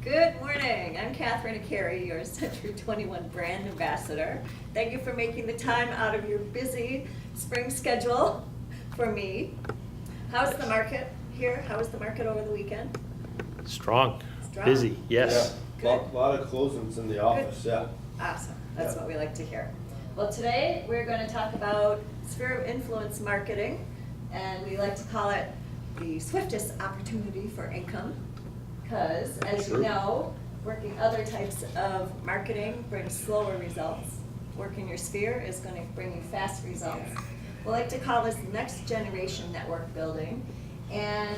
Good morning. I'm Kathryn Acciari, your Century 21 brand ambassador. Thank you for making the time out of your busy spring schedule for me. How's the market here? How was the market over the weekend? Strong. Strong. Busy, yes. Yeah, Good. lot of closings in the office, yeah. Awesome. That's Yeah. what we like to hear. Well, today we're going to talk about sphere of influence marketing, and we like to call it the Swiftest Opportunity for Income, because as you True. know, working other types of marketing brings slower results. Working your sphere is going to bring you fast results. We like to call this next generation network building, and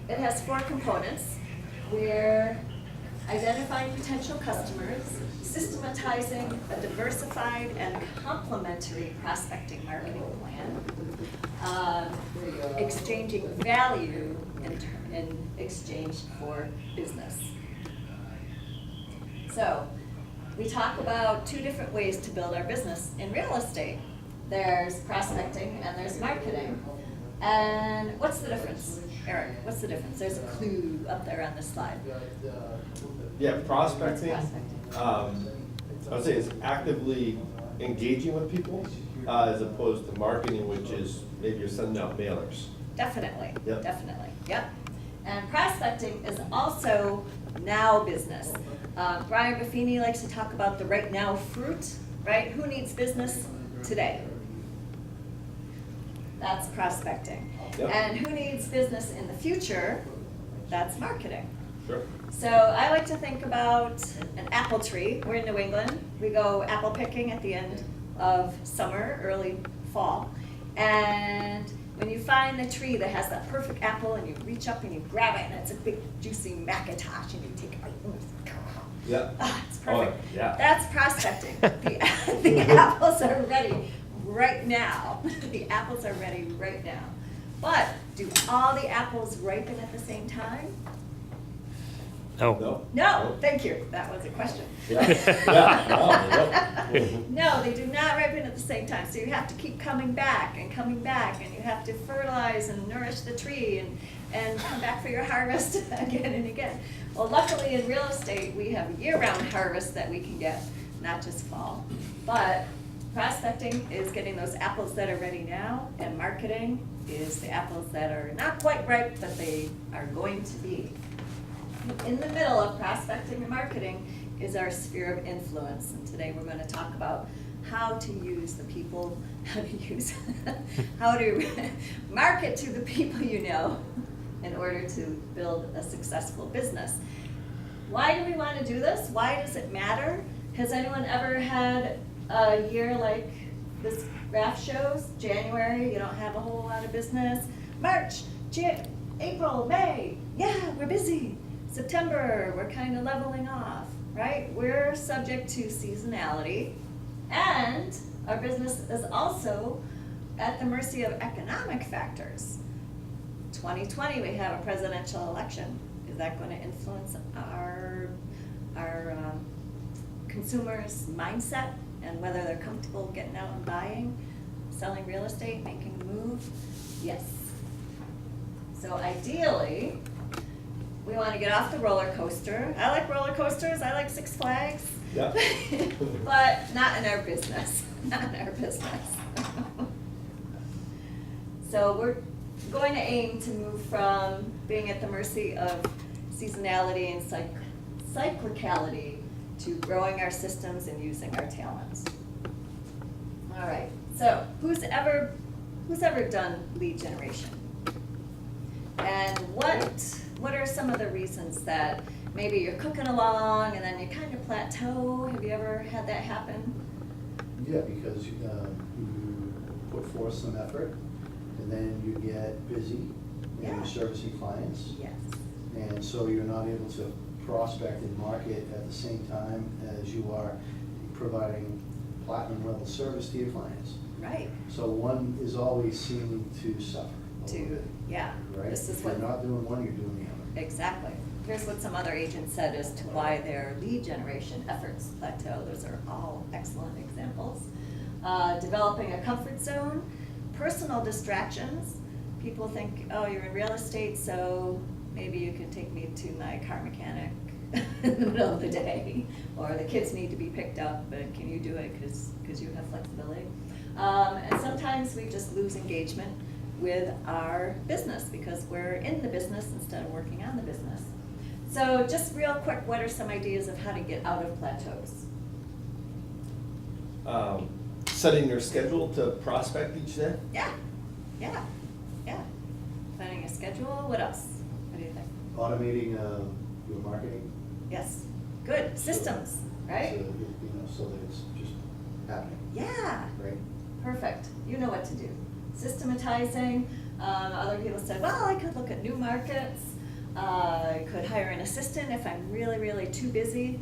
it has 4 components. We're identifying potential customers, systematizing a diversified and complementary prospecting marketing plan, exchanging value in exchange for business. So, we talk about 2 different ways to build our business in real estate. There's prospecting and there's marketing. And what's the difference? Eric, what's the difference? There's a clue up there on this slide. Yeah, prospecting, Prospecting. I would say is actively engaging with people, as opposed to marketing, which is maybe you're sending out mailers. Definitely, Yep. definitely, yep. And prospecting is also now business. Brian Buffini likes to talk about the right now fruit, right? Who needs business today? That's prospecting. Yep. And who needs business in the future? That's marketing. Sure. So I like to think about an apple tree. We're in New England. We go apple picking at the end of summer, early fall. And when you find the tree that has that perfect apple and you reach up and you grab it and it's a big juicy Macintosh and you take a bite. Yeah. Ah, it's perfect. Oh, yeah. That's prospecting. The apples are ready right now. The apples are ready right now. But do all the apples ripen at the same time? No. No? No, thank you. That was a question. Yeah, yeah. No, they do not ripen at the same time. So you have to keep coming back, and you have to fertilize and nourish the tree and come back for your harvest again and again. Well, luckily in real estate, we have year-round harvest that we can get, not just fall. But prospecting is getting those apples that are ready now, and marketing is the apples that are not quite ripe, but they are going to be. In the middle of prospecting and marketing is our sphere of influence, and today we're going to talk about how to use the people, how to market to the people you know in order to build a successful business. Why do we want to do this? Why does it matter? Has anyone ever had a year like this graph shows? January, you don't have a whole lot of business. March, April, May, yeah, we're busy. September, we're kind of leveling off, right? We're subject to seasonality, and our business is also at the mercy of economic factors. 2020, we have a presidential election. Is that going to influence our consumers' mindset and whether they're comfortable getting out and buying, selling real estate, making a move? Yes. So ideally, we want to get off the roller coaster. I like roller coasters. I like Six Flags. Yeah. But not in our business. Not in our business. So we're going to aim to move from being at the mercy of seasonality and cyclicality to growing our systems and using our talents. All right. So who's ever done lead generation? And what are some of the reasons that maybe you're cooking along and then you kind of plateau? Have you ever had that happen? Yeah, because you put forth some effort, and then you get busy, and Yeah. you're servicing clients, Yes. and so you're not able to prospect and market at the same time as you are providing platinum level service to your clients. Right. So one is always seen to suffer a little bit, Yeah. right? This is If you're what not doing one, you're doing the other. exactly. Here's what some other agents said as to why their lead generation efforts plateau. Those are all excellent examples. Developing a comfort zone, personal distractions. People think, oh, you're in real estate, so maybe you can take me to my car mechanic in the middle of the day, or the kids need to be picked up, but can you do it because you have flexibility? And sometimes we just lose engagement with our business because we're in the business instead of working on the business. So just real quick, what are some ideas of how to get out of plateaus? Setting your schedule to prospect each day. Yeah. Planning a schedule, what else? What do you think? Automating your marketing. Yes, good, systems, right? So, so that it's just happening, Yeah, right? perfect, you know what to do. Systematizing, other people said, well, I could look at new markets, I could hire an assistant if I'm really, really too busy,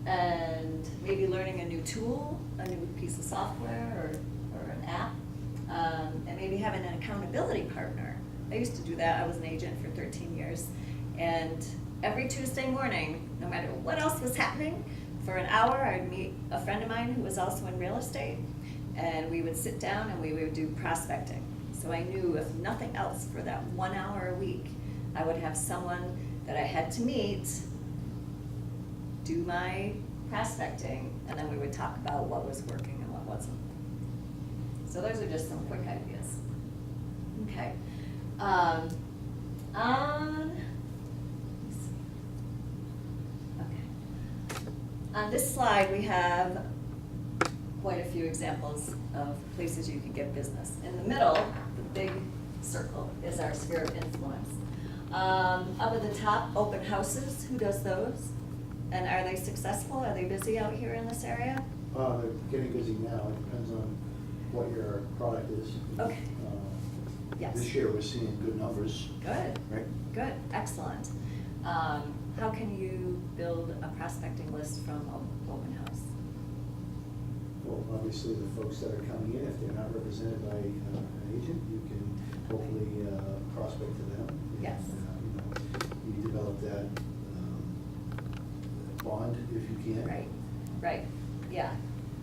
and maybe learning a new tool, a new piece of software or an app, and maybe having an accountability partner. I used to do that. I was an agent for 13 years, and every Tuesday morning, no matter what else was happening, for an hour I'd meet a friend of mine who was also in real estate, and we would sit down and we would do prospecting. So I knew if nothing else for that 1 hour a week, I would have someone that I had to meet, do my prospecting, and then we would talk about what was working and what wasn't. So those are just some quick ideas. Okay. Let's see. Okay. On this slide, we have quite a few examples of places you can get business. In the middle, the big circle, is our sphere of influence. Up at the top, open houses. Who does those? And are they successful? Are they busy out here in this area? They're getting busy now, it depends on what your product is. Okay. Yes. This year, we're seeing good numbers, Good. right? Good, excellent. How can you build a prospecting list from open house? Well, obviously, the folks that are coming in, if they're not represented by an agent, you can hopefully prospect to them. Yes. And, you develop that bond if you can. Right, yeah,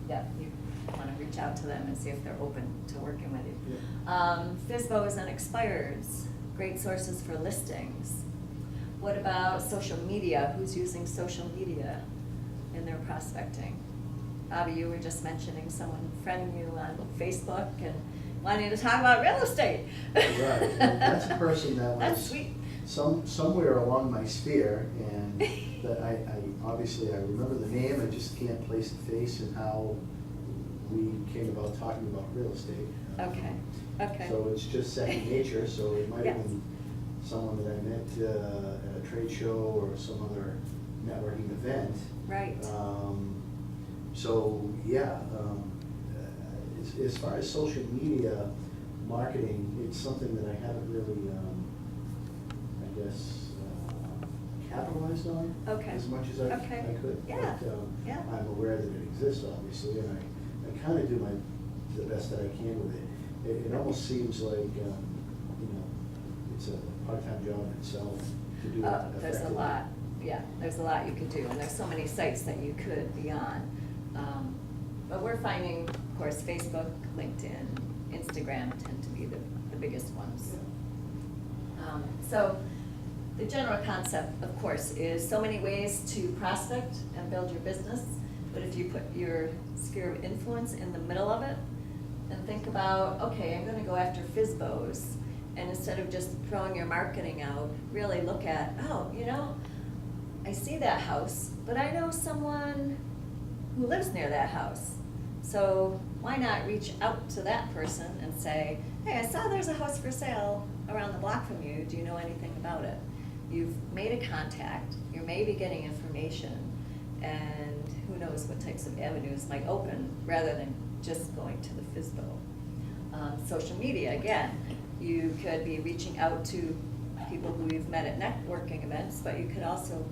you wanna reach out to them and see if they're open to working with you. Yeah. FSBOs and expireds, great sources for listings. What about social media? Who's using social media in their prospecting? Bobby, you were just mentioning someone friending you on Facebook and wanting to talk about real estate. Right, and that's a person that was. That's sweet. Somewhere along my sphere, and that I obviously, I remember the name, I just can't place the face and how we came about talking about real estate. Okay. So it's just second nature, so it might have Yes. been someone that I met at a trade show or some other networking event. Right. So, yeah, as far as social media marketing, it's something that I haven't really, I guess, capitalized on Okay. as much as I could. Yeah. But, Yeah. I'm aware that it exists, obviously, and I kind of do the best that I can with it. It almost seems like, it's a part-time job in itself to do it effectively. There's a lot, there's a lot you could do, and there's so many sites that you could be on. But we're finding, of course, Facebook, LinkedIn, Instagram tend to be the biggest ones. So the general concept, of course, is so many ways to prospect and build your business, but if you put your sphere of influence in the middle of it, and think about, okay, I'm gonna go after FSBOs, and instead of just throwing your marketing out, really look at, I see that house, but I know someone who lives near that house. So why not reach out to that person and say, hey, I saw there's a house for sale around the block from you, do you know anything about it? You've made a contact, you're maybe getting information, and who knows what types of avenues might open rather than just going to the FSBO. Social media, again, you could be reaching out to people who you've met at networking events, but you could also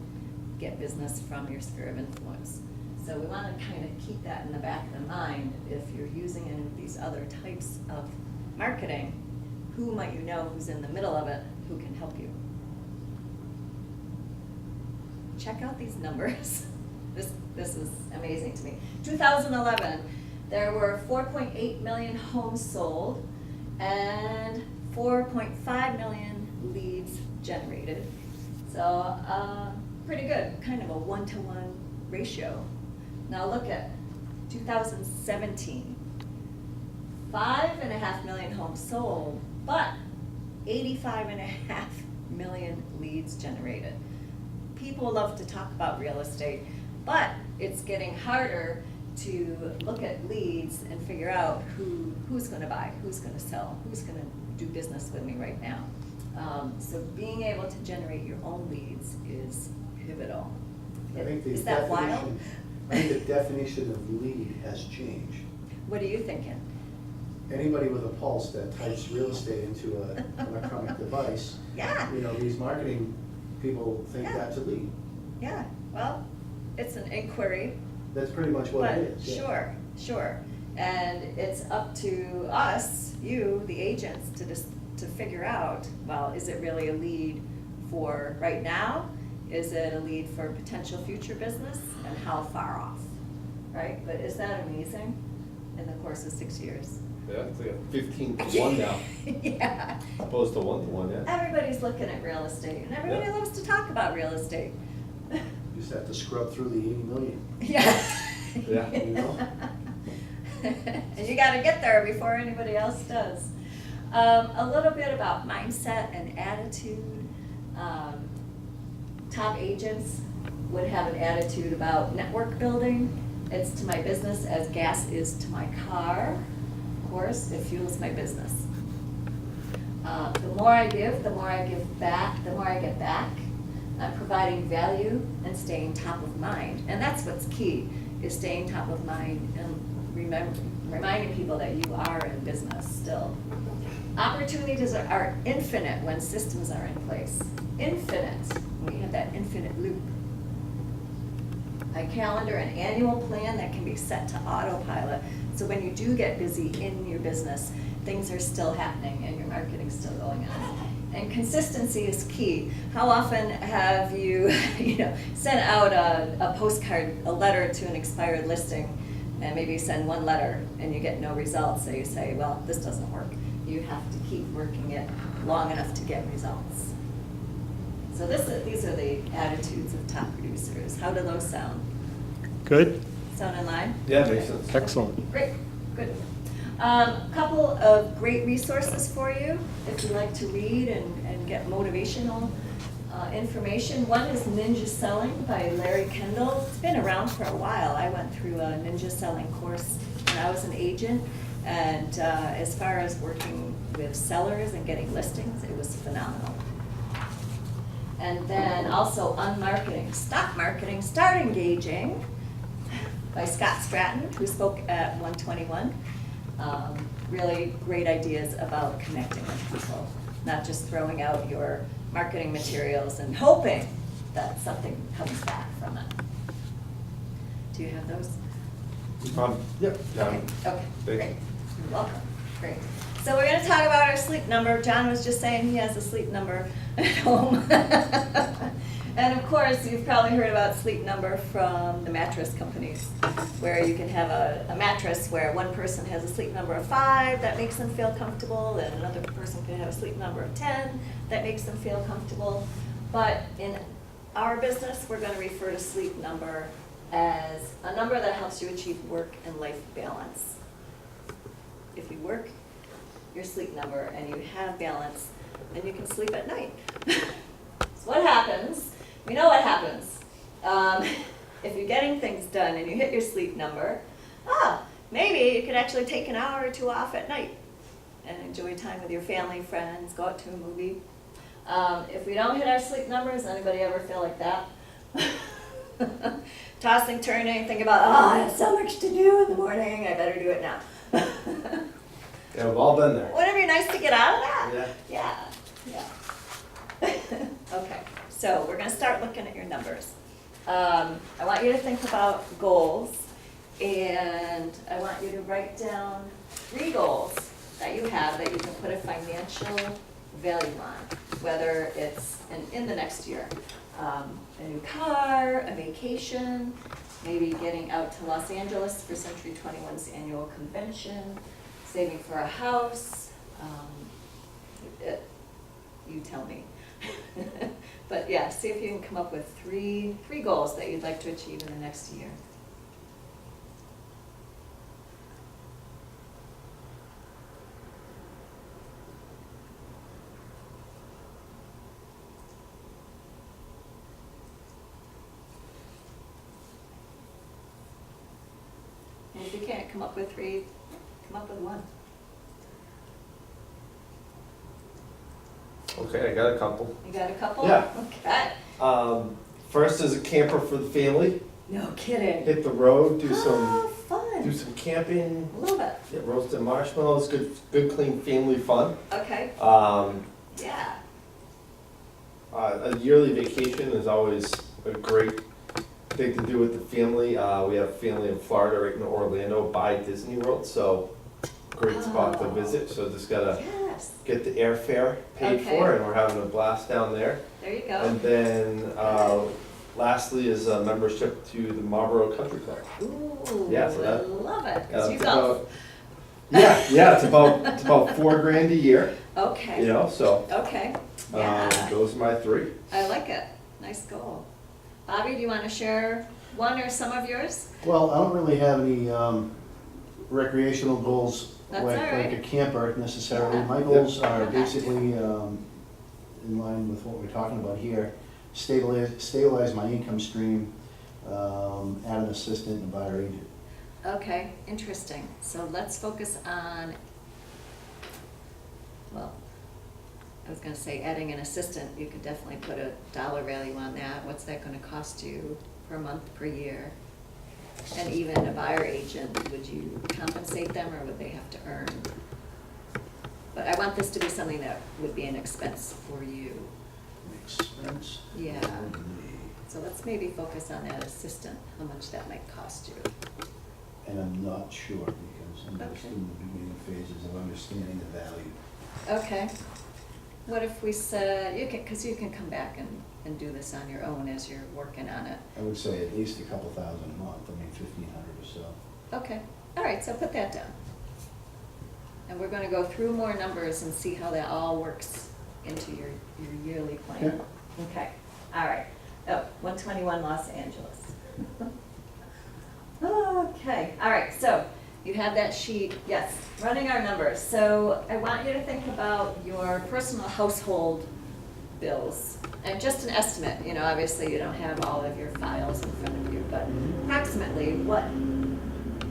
get business from your sphere of influence. So we want to kind of keep that in the back of the mind. If you're using any of these other types of marketing, who might you know who's in the middle of it, who can help you? Check out these numbers. This is amazing to me. 2011, there were 4.8 million homes sold and 4.5 million leads generated. So, pretty good, kind of a 1-to-1 ratio. Now look at 2017. 5.5 million homes sold, but 85.5 million leads generated. People love to talk about real estate, but it's getting harder to look at leads and figure out who's gonna buy, who's gonna sell, who's gonna do business with me right now. So being able to generate your own leads is pivotal. I think the Is that wild? definition, I think the definition of lead has changed. What are you thinking? Anybody with a pulse that types real estate into an electronic device, Yeah. you know, these marketing people think Yeah. that's a lead. Yeah, well, it's an inquiry. That's pretty much what But it is. yeah. sure. And it's up to us, you, the agents, to figure out, well, is it really a lead for right now? Is it a lead for potential future business? And how far off, right? But is that amazing in the course of 6 years? Yeah, it's like a 15 to 1 now, Yeah. opposed to 1 to 1, yeah. Everybody's looking at real estate, and everybody Yeah. loves to talk about real estate. You just have to scrub through the 80 million. Yeah. Yeah. You know? And you gotta get there before anybody else does. A little bit about mindset and attitude. Top agents would have an attitude about network building. It's to my business as gas is to my car. Of course, it fuels my business. The more I give, the more I give back, the more I get back. I'm providing value and staying top of mind. And that's what's key, is staying top of mind and reminding people that you are in business still. Opportunities are infinite when systems are in place. Infinite, we have that infinite loop. I calendar an annual plan that can be set to autopilot. So when you do get busy in your business, things are still happening and your marketing's still going on. And consistency is key. How often have you, sent out a postcard, a letter to an expired listing, and maybe you send one letter and you get no results, so you say, well, this doesn't work. You have to keep working it long enough to get results. So these are the attitudes of top producers. How do those sound? Good. Sound in line? Yeah, makes sense. Excellent. Great, good. Couple of great resources for you if you like to read and get motivational information. One is Ninja Selling by Larry Kendall. It's been around for a while. I went through a Ninja Selling course when I was an agent, and as far as working with sellers and getting listings, it was phenomenal. And then also Unmarketing, Stop Marketing, Start Engaging by Scott Stratton, who spoke at 121. Really great ideas about connecting with people, not just throwing out your marketing materials and hoping that something comes back from it. Do you have those? Yep. Okay, Thank great. you. You're welcome. Great. So we're going to talk about our sleep number. John was just saying he has a sleep number at home. And of course, you've probably heard about sleep number from the mattress companies, where you can have a mattress where one person has a sleep number of 5 that makes them feel comfortable, and another person can have a sleep number of 10 that makes them feel comfortable. But in our business, we're going to refer to sleep number as a number that helps you achieve work and life balance. If you work your sleep number and you have balance, then you can sleep at night. So what happens? We know what happens. If you're getting things done and you hit your sleep number, maybe you could actually take an hour or 2 off at night and enjoy time with your family, friends, go out to a movie. If we don't hit our sleep numbers, anybody ever feel like that? Tossing, turning, think about, I have so much to do in the morning, I better do it now. Yeah, we've all been there. Wouldn't it be nice to get out of that? Yeah. Yeah. Okay, so we're gonna start looking at your numbers. I want you to think about goals, and I want you to write down 3 goals that you have that you can put a financial value on, whether it's in the next year. A new car, a vacation, maybe getting out to Los Angeles for Century 21's annual convention, saving for a house. You tell me. But yeah, see if you can come up with three goals that you'd like to achieve in the next year. And if you can't come up with three, come up with one. Okay, I got a couple. You got a couple? Yeah. Okay. First is a camper for the family. No kidding. Hit the road, do Oh, some fun. camping, Love it. get roasted marshmallows, good clean family fun. Okay, Um, yeah. A yearly vacation is always a great thing to do with the family. We have family in Florida, right in Orlando, by Disney World, so great spot to Oh. visit. So just gotta Yes, get the airfare paid Okay. for, and we're having a blast down there. there you And go. then lastly is a membership to the Marlboro Country Club. Ooh, Yeah, so I that- love it, 'cause you It's golf. about- Yeah, it's about $4,000 a year, Okay. you know, so Okay, yeah, those are my three. I like it, nice goal. Bobby, do you wanna share one or some of yours? Well, I don't really have any recreational goals That's like all right. a camper necessarily. Yeah. My goals are Okay. basically in line with what we're talking about here. Stabilize my income stream, add an assistant and buyer agent. Okay, interesting, so let's focus on, well, I was gonna say adding an assistant, you could definitely put a dollar value on that, what's that gonna cost you per month, per year? And even a buyer agent, would you compensate them or would they have to earn? But I want this to be something that would be an expense for you, Expense. yeah. So let's maybe focus on that assistant, how much that might cost you. And I'm not sure because I'm just Okay. in the beginning phases of understanding the value. Okay. What if we said, you can, because you can come back and do this on your own as you're working on it. I would say at least a couple thousand a month, I mean 1,500 or so. Okay, all right, so put that down. And we're gonna go through more numbers and see how that all works into your yearly plan. Okay, all right. Oh, 121 Los Angeles. Okay, all right, so you have that sheet, yes, running our numbers. So I want you to think about your personal household bills. And just an estimate, you know, obviously you don't have all of your files in front of you, but approximately what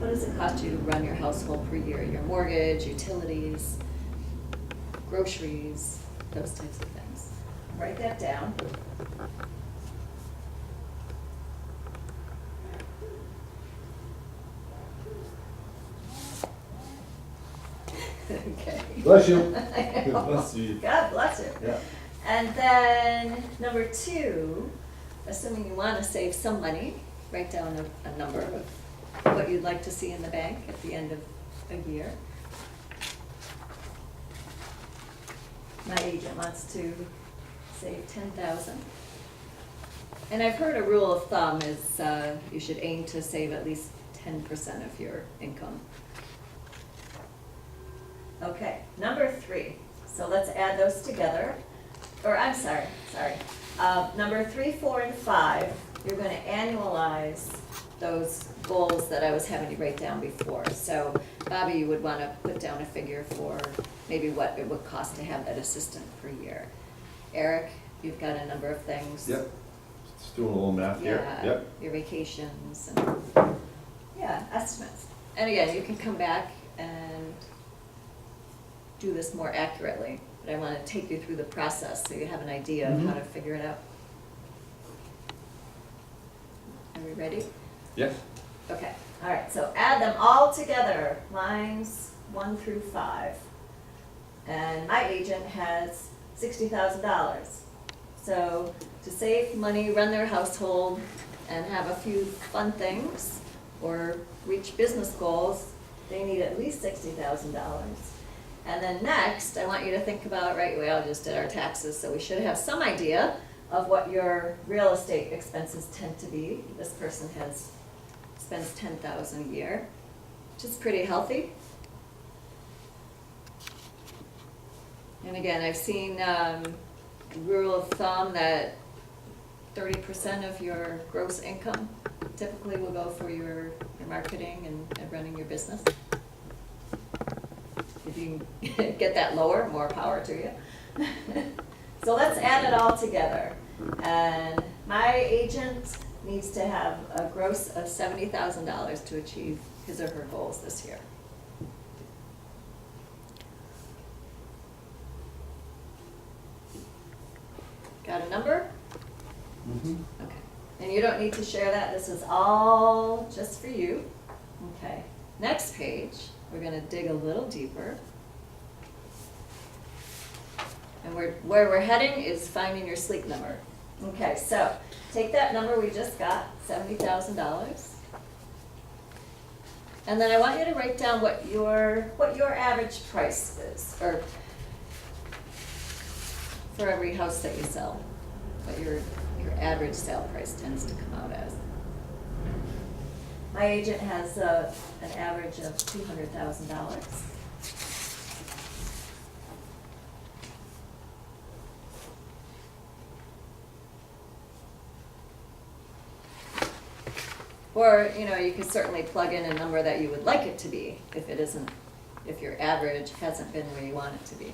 does it cost you to run your household per year? Your mortgage, utilities, groceries, those types of things. Write that down. Okay. Bless you. I know. Bless you. God bless you. Yeah. And then number 2, assuming you want to save some money, write down a number of what you'd like to see in the bank at the end of a year. My agent wants to save $10,000. And I've heard a rule of thumb is you should aim to save at least 10% of your income. Okay, number 3. So let's add those together. Or I'm sorry. Number 3, 4, and 5, you're gonna annualize those goals that I was having you write down before. So Bobby, you would wanna put down a figure for maybe what it would cost to have that assistant per year. Eric, you've got a number of things. Yep. Just doing a little math here. Yeah, Yep. your vacations and, yeah, estimates. And again, you can come back and do this more accurately, but I want to take you through the process so you have an idea of how to figure it out. Are we ready? Yes. Okay, all right, so add them all together, lines 1 through 5. And my agent has $60,000. So to save money, run their household, and have a few fun things, or reach business goals, they need at least $60,000. And then next, I want you to think about, right, we all just did our taxes, so we should have some idea of what your real estate expenses tend to be. This person spends $10,000 a year, which is pretty healthy. And again, I've seen rule of thumb that 30% of your gross income typically will go for your marketing and running your business. If you can get that lower, more power to you. So let's add it all together. And my agent needs to have a gross of $70,000 to achieve his or her goals this year. Got a number? Mm-hmm. Okay. And you don't need to share that, this is all just for you. Okay. Next page, we're gonna dig a little deeper. And where we're heading is finding your sleep number. Okay, so take that number we just got, $70,000. And then I want you to write down what your average price is, or for every house that you sell, what your average sale price tends to come out as. My agent has an average of $200,000. Or, you could certainly plug in a number that you would like it to be if it isn't, if your average hasn't been where you want it to be.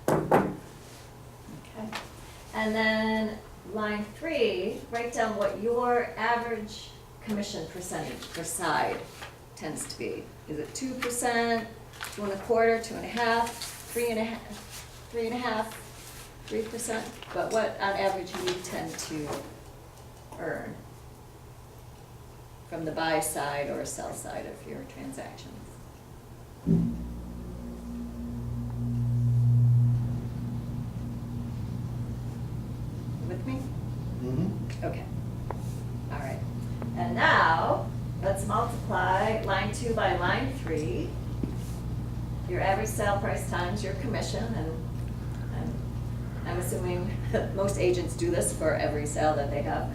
Okay. And then line 3, write down what your average commission percentage per side tends to be. Is it 2%, 2.25%, 2.5%, 3.5%? 3%, but what on average you tend to earn from the buy side or sell side of your transactions? With me? Mm-hmm. Okay. All right. And now, let's multiply line 2 by line 3. Your average sale price times your commission, and I'm assuming most agents do this for every sale that they have.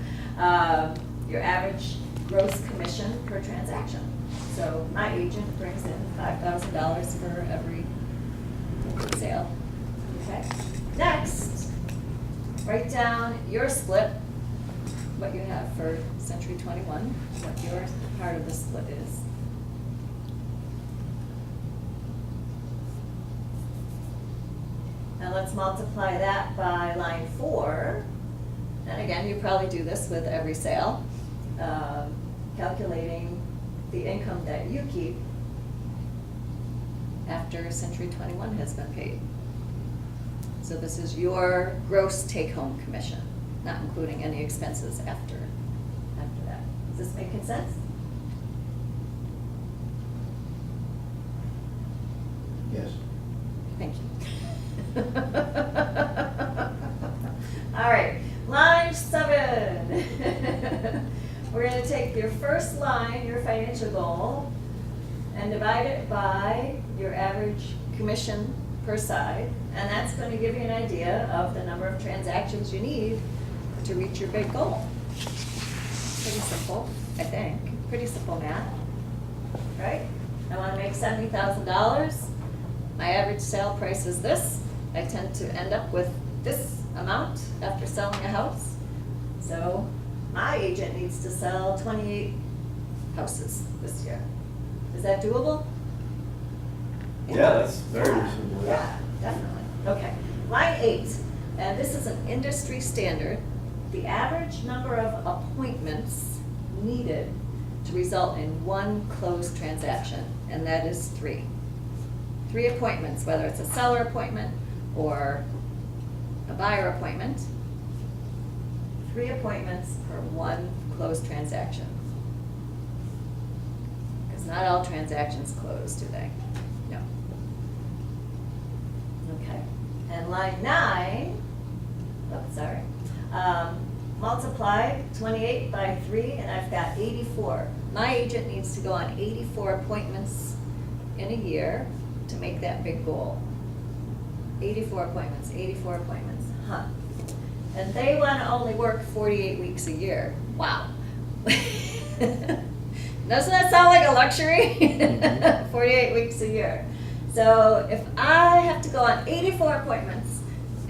Your average gross commission per transaction. So my agent brings in $5,000 for every sale. Okay. Next, write down your split, what you have for Century 21, what your part of the split is. Now let's multiply that by line 4. And again, you probably do this with every sale, calculating the income that you keep after Century 21 has been paid. So this is your gross take-home commission, not including any expenses after that. Is this making sense? Yes. Thank you. All right, line 7. We're going to take your first line, your financial goal, and divide it by your average commission per side, and that's going to give you an idea of the number of transactions you need to reach your big goal. Pretty simple, I think. Pretty simple math, right? I want to make $70,000. My average sale price is this. I tend to end up with this amount after selling a house. So my agent needs to sell 28 houses this year. Is that doable? Yeah, that's very reasonable. Yeah, definitely. Okay. Line 8, and this is an industry standard. The average number of appointments needed to result in one closed transaction, and that is 3. 3 appointments, whether it's a seller appointment or a buyer appointment. 3 appointments per one closed transaction. Because not all transactions close, do they? No. Okay. And line 9, oops, sorry. Multiply 28 by 3, and I've got 84. My agent needs to go on 84 appointments in a year to make that big goal. 84 appointments, 84 appointments, huh? And they want to only work 48 weeks a year. Wow. Doesn't that sound like a luxury? Mhm. 48 weeks a year. So if I have to go on 84 appointments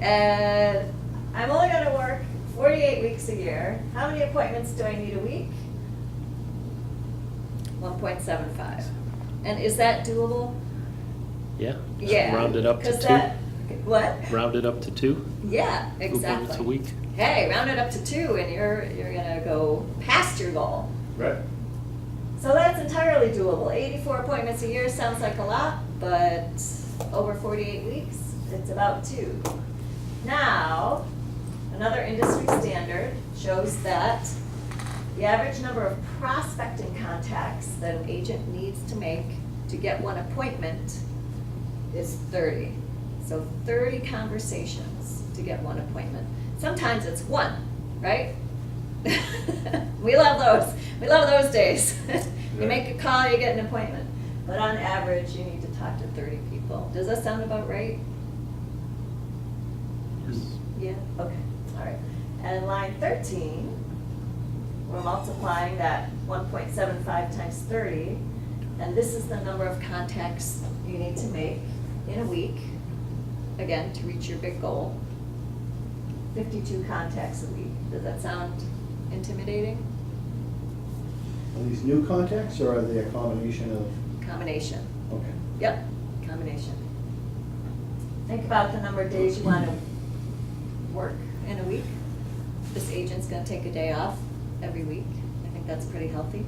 and I'm only gonna work 48 weeks a year, how many appointments do I need a week? 1.75. And is that doable? Yeah. Just Yeah. Round it up to 'cause 2. that- What? Round it up to 2. Yeah, 2 appointments a exactly. week. Hey, round it up to 2 and you're gonna go past your goal. Right. So that's entirely doable. 84 appointments a year sounds like a lot, but over 48 weeks, it's about 2. Now, another industry standard shows that the average number of prospecting contacts that an agent needs to make to get one appointment is 30. So 30 conversations to get one appointment. Sometimes it's 1, right? We love those. We love those days. You make a call, you get an appointment. But on average, you need to talk to 30 people. Does that sound about right? Yes. Yeah, okay, all right. And line 13, we're multiplying that 1.75 times 30, and this is the number of contacts you need to make in a week, again, to reach your big goal. 52 contacts a week. Does that sound intimidating? Are these new contacts, or are they a combination of, Combination. okay. Yep, combination. Think about the number of days you want to work in a week. This agent's gonna take a day off every week. I think that's pretty healthy.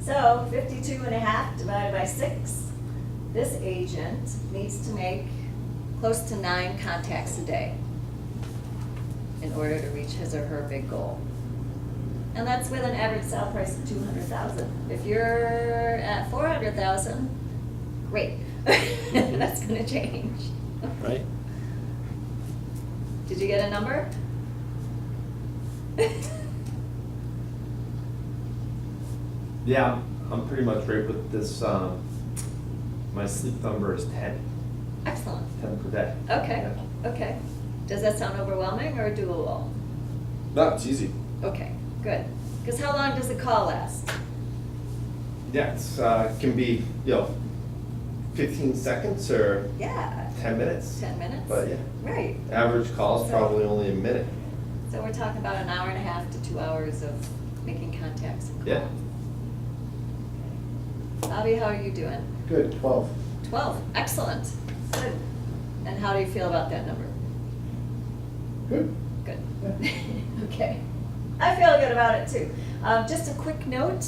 So 52 and a half divided by 6. This agent needs to make close to 9 contacts a day in order to reach his or her big goal. And that's with an average sale price of 200,000. If you're at 400,000, great. That's gonna change. Right? Did you get a number? Yeah, I'm pretty much right with this. My sleep number is 10. Excellent. 10 per day. Okay, Yeah. okay. Does that sound overwhelming or doable? No, it's easy. Okay, good. Because how long does the call last? Yeah, it's can be 15 seconds or Yeah, 10 minutes. 10 minutes? But yeah, Right. average call is probably only a minute. So we're talking about an hour and a half to 2 hours of making contacts and calls. Yeah. Bobby, how are you doing? Good, 12. 12, excellent, good. And how do you feel about that number? Good. Good. Yeah. Okay. I feel good about it too. Just a quick note,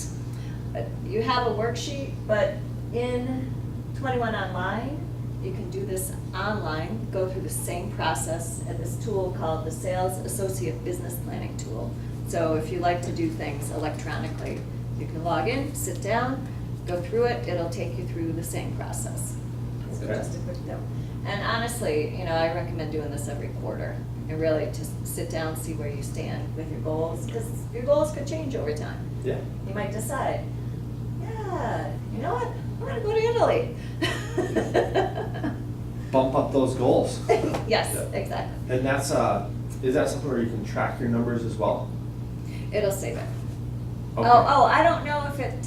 you have a worksheet, but in 21 Online, you can do this online, go through the same process at this tool called the Sales Associate Business Planning Tool. So if you like to do things electronically, you can log in, sit down, go through it, it'll take you through the same process. So Okay. just a quick note. And honestly, I recommend doing this every quarter and really just sit down, see where you stand with your goals, because your goals could change over time. Yeah. You might decide, yeah, you know what, we're gonna go to Italy. Bump up those goals. Yes, Yeah. exactly. And that's is that something where you can track your numbers as well? It'll save it. Okay. Oh, I don't know if it,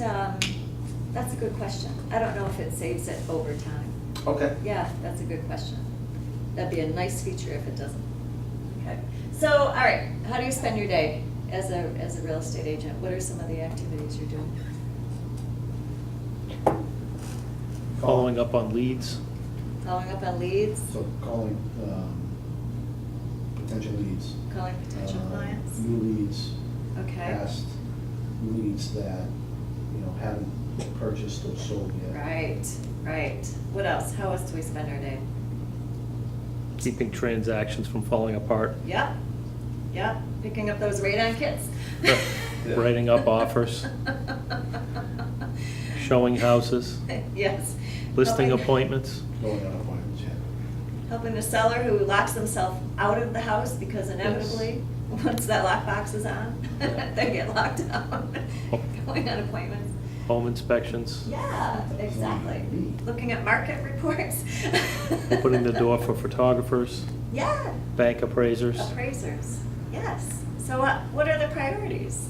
that's a good question. I don't know if it saves it over time. Okay. Yeah, that's a good question. That'd be a nice feature if it doesn't. Okay. So, all right, how do you spend your day as a real estate agent? What are some of the activities you're doing? Following up on leads. Following up on leads, So calling potential leads. calling potential clients? New leads, Okay, past leads that, haven't purchased or sold yet. right, right. What else? How else do we spend our day? Keeping transactions from falling apart. Yep, yep, picking up those radon kits. Yeah. Writing up offers. Showing houses. Yes. Listing Helping- appointments. Going on appointments, yeah. Helping the seller who locks themselves out of the house because inevitably, once that lockbox is on, they get locked out. Going on appointments. Home inspections. Yeah, exactly. Looking at market reports. Opening the door for photographers. Yeah, Bank appraisers. appraisers, yes. So what are the priorities?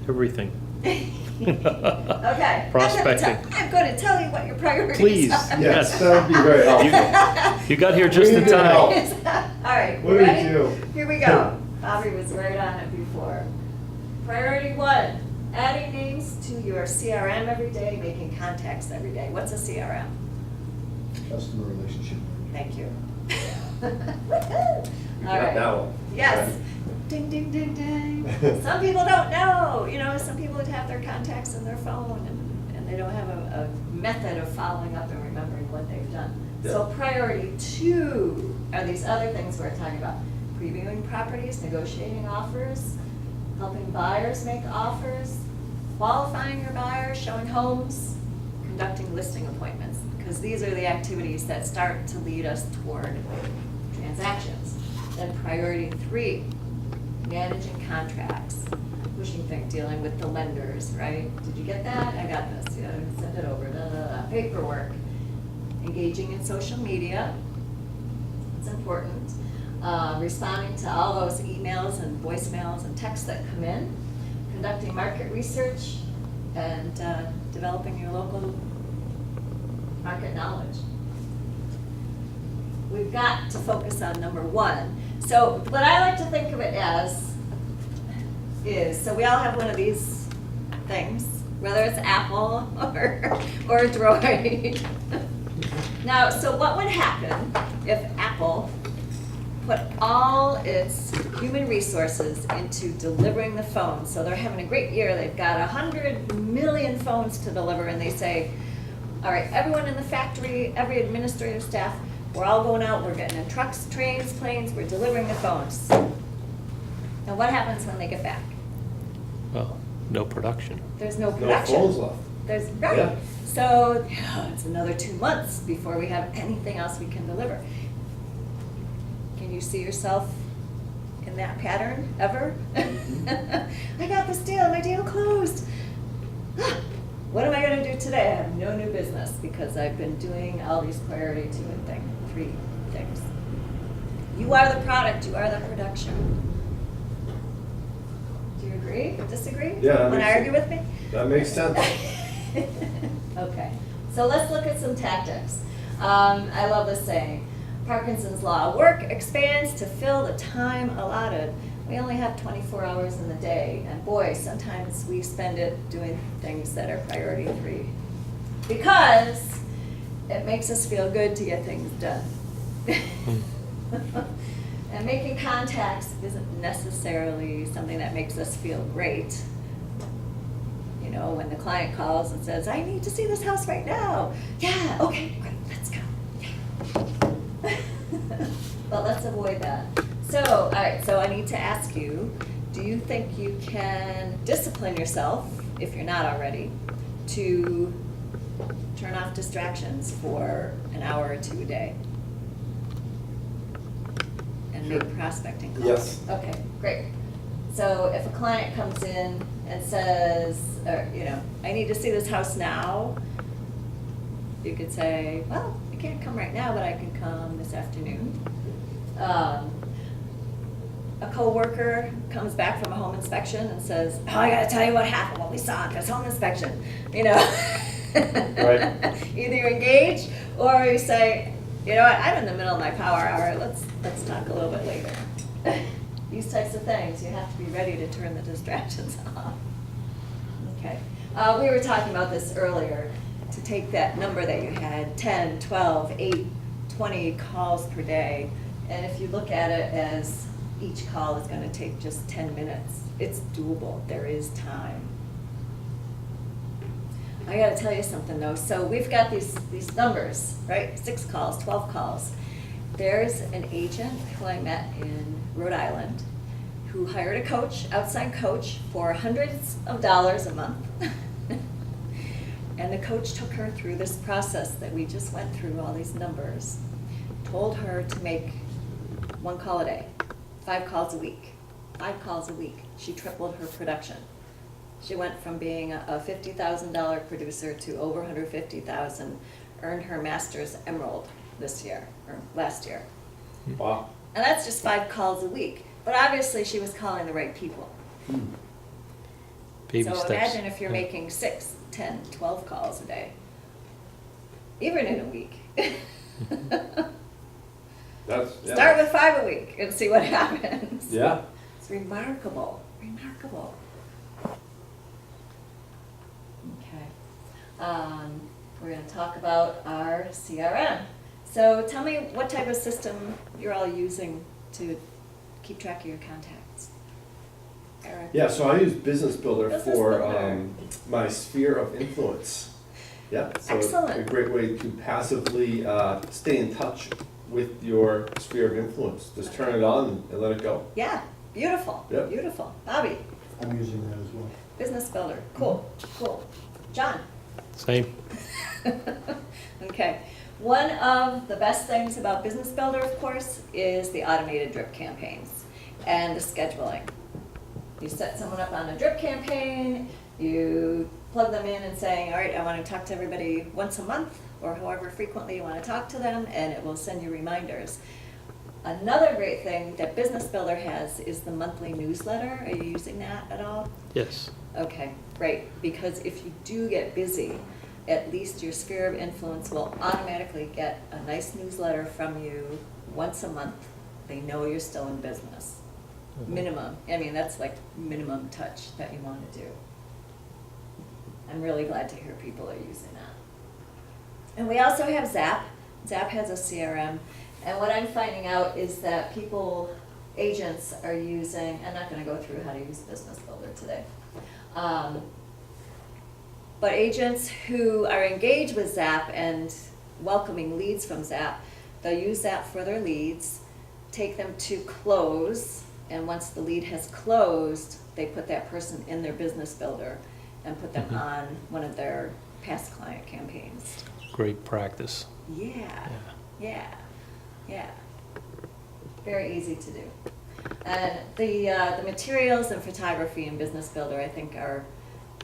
Everything. Okay. Prospecting. I'm going to tell you what your priorities Please, are. Yes, that would be very helpful. You got here just We in need your help. time. All right, What do we ready? do? Here we go. Bobby was right on it before. Priority 1, adding names to your CRM every day, making contacts every day. What's a CRM? Customer relationship. Thank you. We All got right. that one. Yes. Ding, ding, ding, ding. Some people don't know, some people would have their contacts in their phone and they don't have a method of following up and remembering what they've done. So priority 2 are these other things we're talking about. Previewing properties, negotiating offers, helping buyers make offers, qualifying your buyers, showing homes, conducting listing appointments, because these are the activities that start to lead us toward transactions. Then priority 3, managing contracts, pushing things, dealing with the lenders, right? Did you get that? I got this, send it over, paperwork. Engaging in social media, it's important. Responding to all those emails and voicemails and texts that come in, conducting market research, and developing your local market knowledge. We've got to focus on number 1. So what I like to think of it as is, so we all have one of these things, whether it's Apple or Droid. Now, so what would happen if Apple put all its human resources into delivering the phones? So they're having a great year, they've got 100 million phones to deliver, and they say, all right, everyone in the factory, every administrative staff, we're all going out, we're getting in trucks, trains, planes, we're delivering the phones. Now what happens when they get back? Well, no production. There's no No production. phones left. There's, right. Yeah. So it's another 2 months before we have anything else we can deliver. Can you see yourself in that pattern ever? I got this deal, my deal closed. What am I going to do today? I have no new business because I've been doing all these priority 2 and 3 things. You are the product, you are the production. Do you agree or disagree? Yeah, that Want to makes argue with me? That makes sense. Okay, so let's look at some tactics. I love this saying, Parkinson's law, work expands to fill the time allotted. We only have 24 hours in the day, and boy, sometimes we spend it doing things that are priority 3. Because it makes us feel good to get things done. And making contacts isn't necessarily something that makes us feel great. When the client calls and says, I need to see this house right now. Yeah, okay, great, let's go. Yeah. But let's avoid that. So, all right, so I need to ask you, do you think you can discipline yourself, if you're not already, to turn off distractions for an hour or 2 a day? And make prospecting calls? Yes. Okay, great. So if a client comes in and says, I need to see this house now, you could say, well, I can't come right now, but I can come this afternoon. A coworker comes back from a home inspection and says, oh, I gotta tell you what happened, what we saw at this home inspection, Right. Either you engage or you say, I'm in the middle of my power hour, let's talk a little bit later. These types of things, you have to be ready to turn the distractions off. Okay. We were talking about this earlier, to take that number that you had, 10, 12, 8, 20 calls per day, and if you look at it as each call is going to take just 10 minutes, it's doable. There is time. I got to tell you something though. So we've got these numbers, right? 6 calls, 12 calls. There's an agent who I met in Rhode Island who hired a coach, outside coach, for hundreds of dollars a month. And the coach took her through this process that we just went through, all these numbers, told her to make 1 call a day, 5 calls a week, 5 calls a week. She tripled her production. She went from being a $50,000 producer to over $150,000, earned her master's emerald this year, or last year. Wow. And that's just 5 calls a week. But obviously she was calling the right people. Baby So steps. imagine if you're Yeah. making 6, 10, 12 calls a day, even in a week. That's, yeah. Start with 5 a week and see what happens. Yeah. It's remarkable, remarkable. Okay. We're gonna talk about our CRM. So tell me what type of system you're all using to keep track of your contacts. Eric? Yeah, so I use Business Builder Business for Builder. my sphere of influence. Yeah, so it's a Excellent. great way to passively stay in touch with your sphere of influence. Just turn it on and let it go. Yeah, beautiful, Yep. beautiful. Bobby, I'm using that as well. Business Builder, cool, cool. John? Same. Okay. One of the best things about Business Builder, of course, is the automated drip campaigns and the scheduling. You set someone up on a drip campaign, you plug them in and say, all right, I want to talk to everybody once a month or however frequently you want to talk to them, and it will send you reminders. Another great thing that Business Builder has is the monthly newsletter. Are you using that at all? Yes. Okay, great, because if you do get busy, at least your sphere of influence will automatically get a nice newsletter from you once a month. They know you're still in business. Minimum, I mean, that's like minimum touch that you want to do. I'm really glad to hear people are using that. And we also have Zap. Zap has a CRM, and what I'm finding out is that agents are using, I'm not gonna go through how to use Business Builder today. But agents who are engaged with Zap and welcoming leads from Zap, they'll use Zap for their leads, take them to close, and once the lead has closed, they put that person in their Business Builder and put them on one of their past client campaigns. Great practice. Yeah, yeah, yeah. Very easy to do. And the materials and photography in Business Builder, I think, are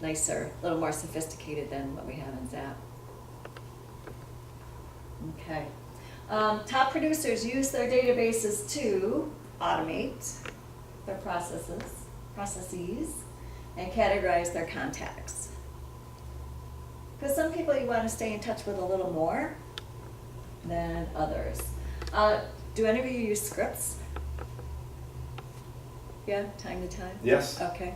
nicer, a little more sophisticated than what we have in Zap. Okay. Top producers use their databases to automate their processes, and categorize their contacts. Because some people you want to stay in touch with a little more than others. Do any of you use scripts? Yeah, time to time? Yes. Okay.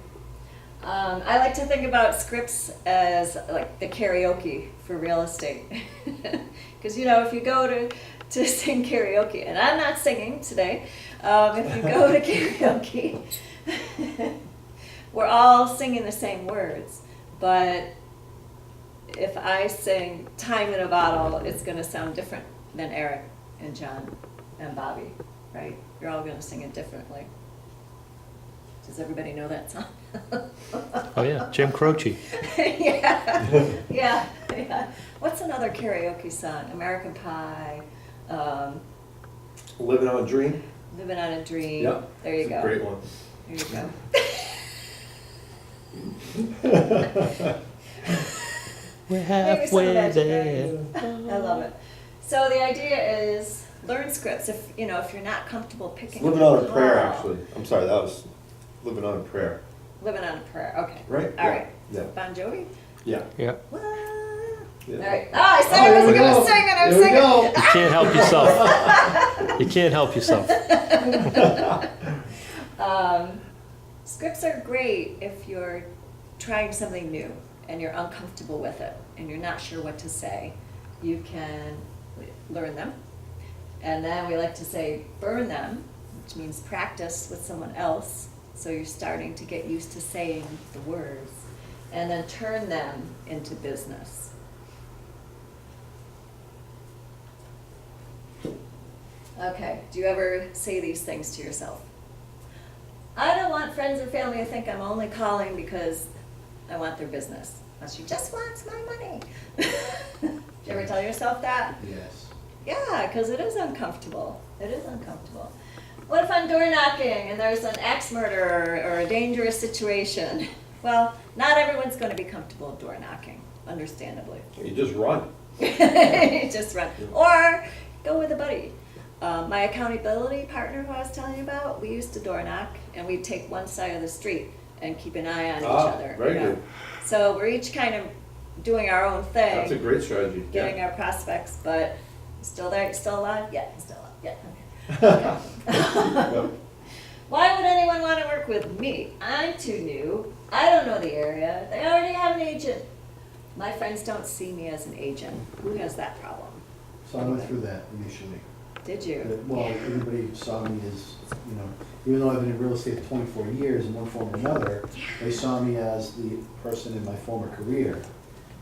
I like to think about scripts as like the karaoke for real estate. Because, if you go to sing karaoke, and I'm not singing today, if you go to karaoke, we're all singing the same words, but if I sing Time in a Bottle, it's going to sound different than Eric and John and Bobby, right? You're all going to sing it differently. Does everybody know that song? Oh yeah, Jim Croce. yeah. What's another karaoke song? American Pie, Living on a Dream. Living on a Dream. Yep. There you It's go. a great one. There you go. We're Maybe some of halfway that's there. I love it. So the idea is learn scripts if you're not comfortable picking. Living up on the a Prayer, call. actually. I'm sorry, that was Living on a Prayer. Living on a Prayer. Okay. Right? All Yeah. right. Yeah. Bon Jovi. Yeah. Yeah. What? Yeah. All right. Oh, I said I wasn't Here we gonna go. sing, and I'm Here we singing. go. You can't help yourself. You can't help yourself. Scripts are great if you're trying something new and you're uncomfortable with it and you're not sure what to say. You can learn them. And then we like to say burn them, which means practice with someone else. So you're starting to get used to saying the words. And then turn them into business. Okay, do you ever say these things to yourself? I don't want friends or family to think I'm only calling because I want their business. Or she just wants my money. Do you ever tell yourself that? Yes. Yeah, because it is uncomfortable. It is uncomfortable. What if I'm door knocking and there's an axe murder or a dangerous situation? Well, not everyone's going to be comfortable door knocking, understandably. You just run. Just run. Or go with a buddy. My accountability partner who I was telling you about, we used to door knock and we'd take one side of the street and keep an eye on each Ah, other. very you know. good. So we're each kind of doing our own thing. That's a great strategy. Getting Yeah. our prospects, but still there, still alive? Yeah, I'm still alive, yeah, okay. Yep. Why would anyone want to work with me? I'm too new, I don't know the area, they already have an agent. My friends don't see me as an agent. Who has that problem? So I went through that initially. Did you? Well, everybody saw me as, you know, even though I've been in real estate 24 years in one form or another, they saw me as the person in my former career.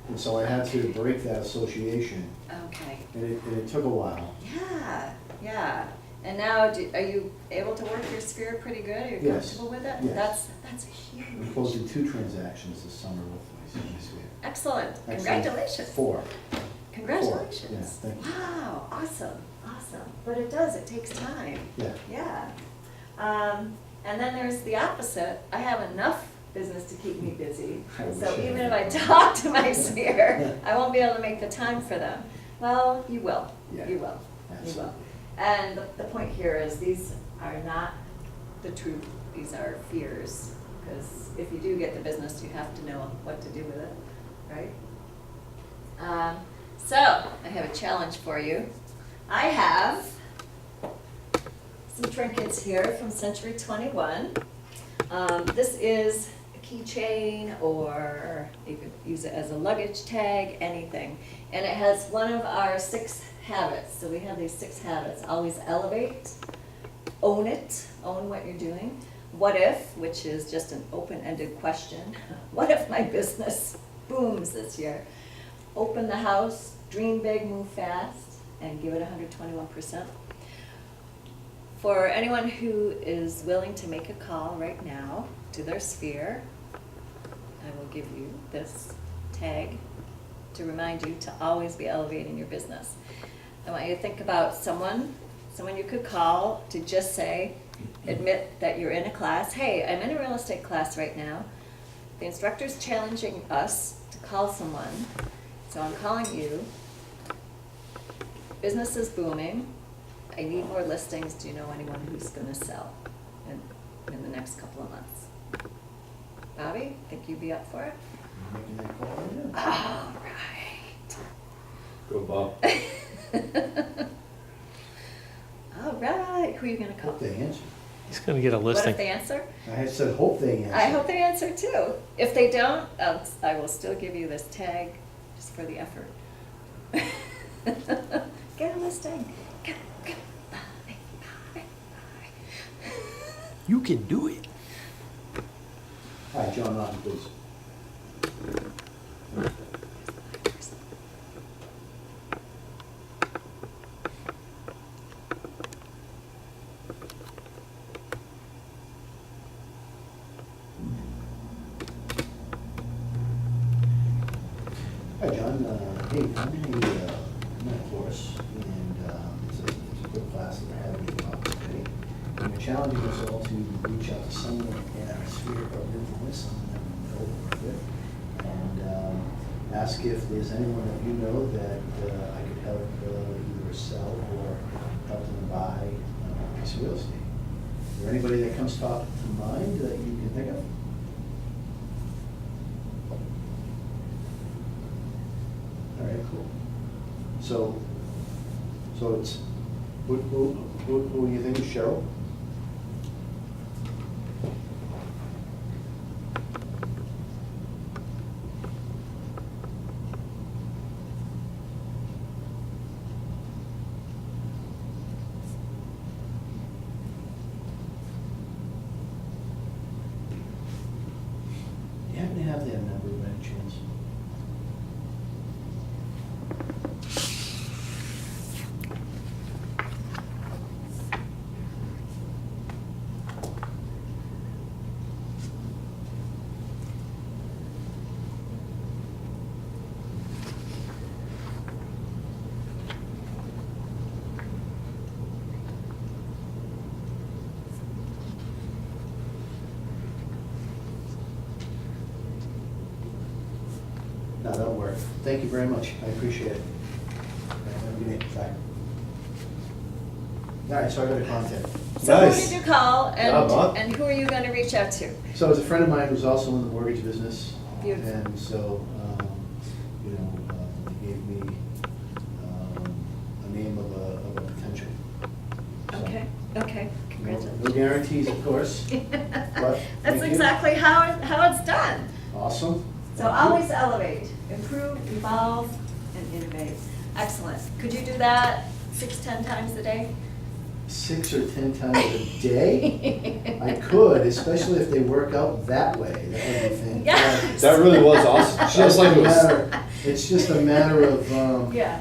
And so I had to break that association, Okay, and it took a while. yeah, yeah. And now, are you able to work your sphere pretty good? Are you Yes. comfortable with it? Yes. That's a I'm huge. closing 2 transactions this summer with my sphere. Excellent, Actually, congratulations. 4. Congratulations. Yeah, thank you. Wow, awesome, awesome. But it does, it takes time. Yeah. Yeah. And then there's the opposite. I have enough business to keep me busy. I wish So I even had if I that. talk to my sphere, I won't be able to make the time for them. Well, you will, Yeah, you will, you absolutely. will. And the point here is these are not the truth, these are fears. Because if you do get the business, you have to know what to do with it, right? So, I have a challenge for you. I have some trinkets here from Century 21. This is a keychain, or you could use it as a luggage tag, anything. And it has one of our 6 habits. So we have these 6 habits. Always elevate, own it, own what you're doing. What if, which is just an open-ended question. What if my business booms this year? Open the house, dream big, move fast, and give it 121%. For anyone who is willing to make a call right now to their sphere, I will give you this tag to remind you to always be elevating your business. I want you to think about someone you could call to just say, admit that you're in a class. Hey, I'm in a real estate class right now. The instructor's challenging us to call someone, so I'm calling you. Business is booming. I need more listings. Do you know anyone who's going to sell in the next couple of months? Bobby, think you'd be up for it? I'm making that call right now. All right. Go Bob. All right. Who are you going to call? Hope they answer. He's gonna get a What listing. if they answer? I had said, hope they answer. I hope they answer too. If they don't, I will still give you this tag just for the effort. Get a listing. Get. You can do it. Hi, John Rotten, please. Hi, John. Hey, I'm a florist, and it's a good class that we're having in Boston today. And we're challenging us all to reach out to someone in our sphere of influence, someone that we know and work with, and ask if there's anyone that you know that I could help either sell or help them buy a piece of real estate. Is there anybody that comes top to mind that you can think of? All right, cool. So it's, who do you think, Cheryl? Do you happen to have their number by any chance? No, that'll work. Thank you very much. I appreciate it. Have a good day. Bye. All right, so I got a contact. So who Nice. did you call Yeah, Bob. and who are you gonna reach out to? So it's a friend of mine who's also in the mortgage business. Beautiful. And so, he gave me a name of a potential. So, Okay, No congratulations. guarantees, of course. That's thank you. exactly how it's done. Awesome. So always elevate, improve, evolve, and innovate. Excellent. Could you do that 6-10 times a day? 6 or 10 times a day? I could, especially if they work out that way. That would be fantastic. Yes. That really was awesome. It's Just just like a it was. matter, it's just a matter of, Yeah.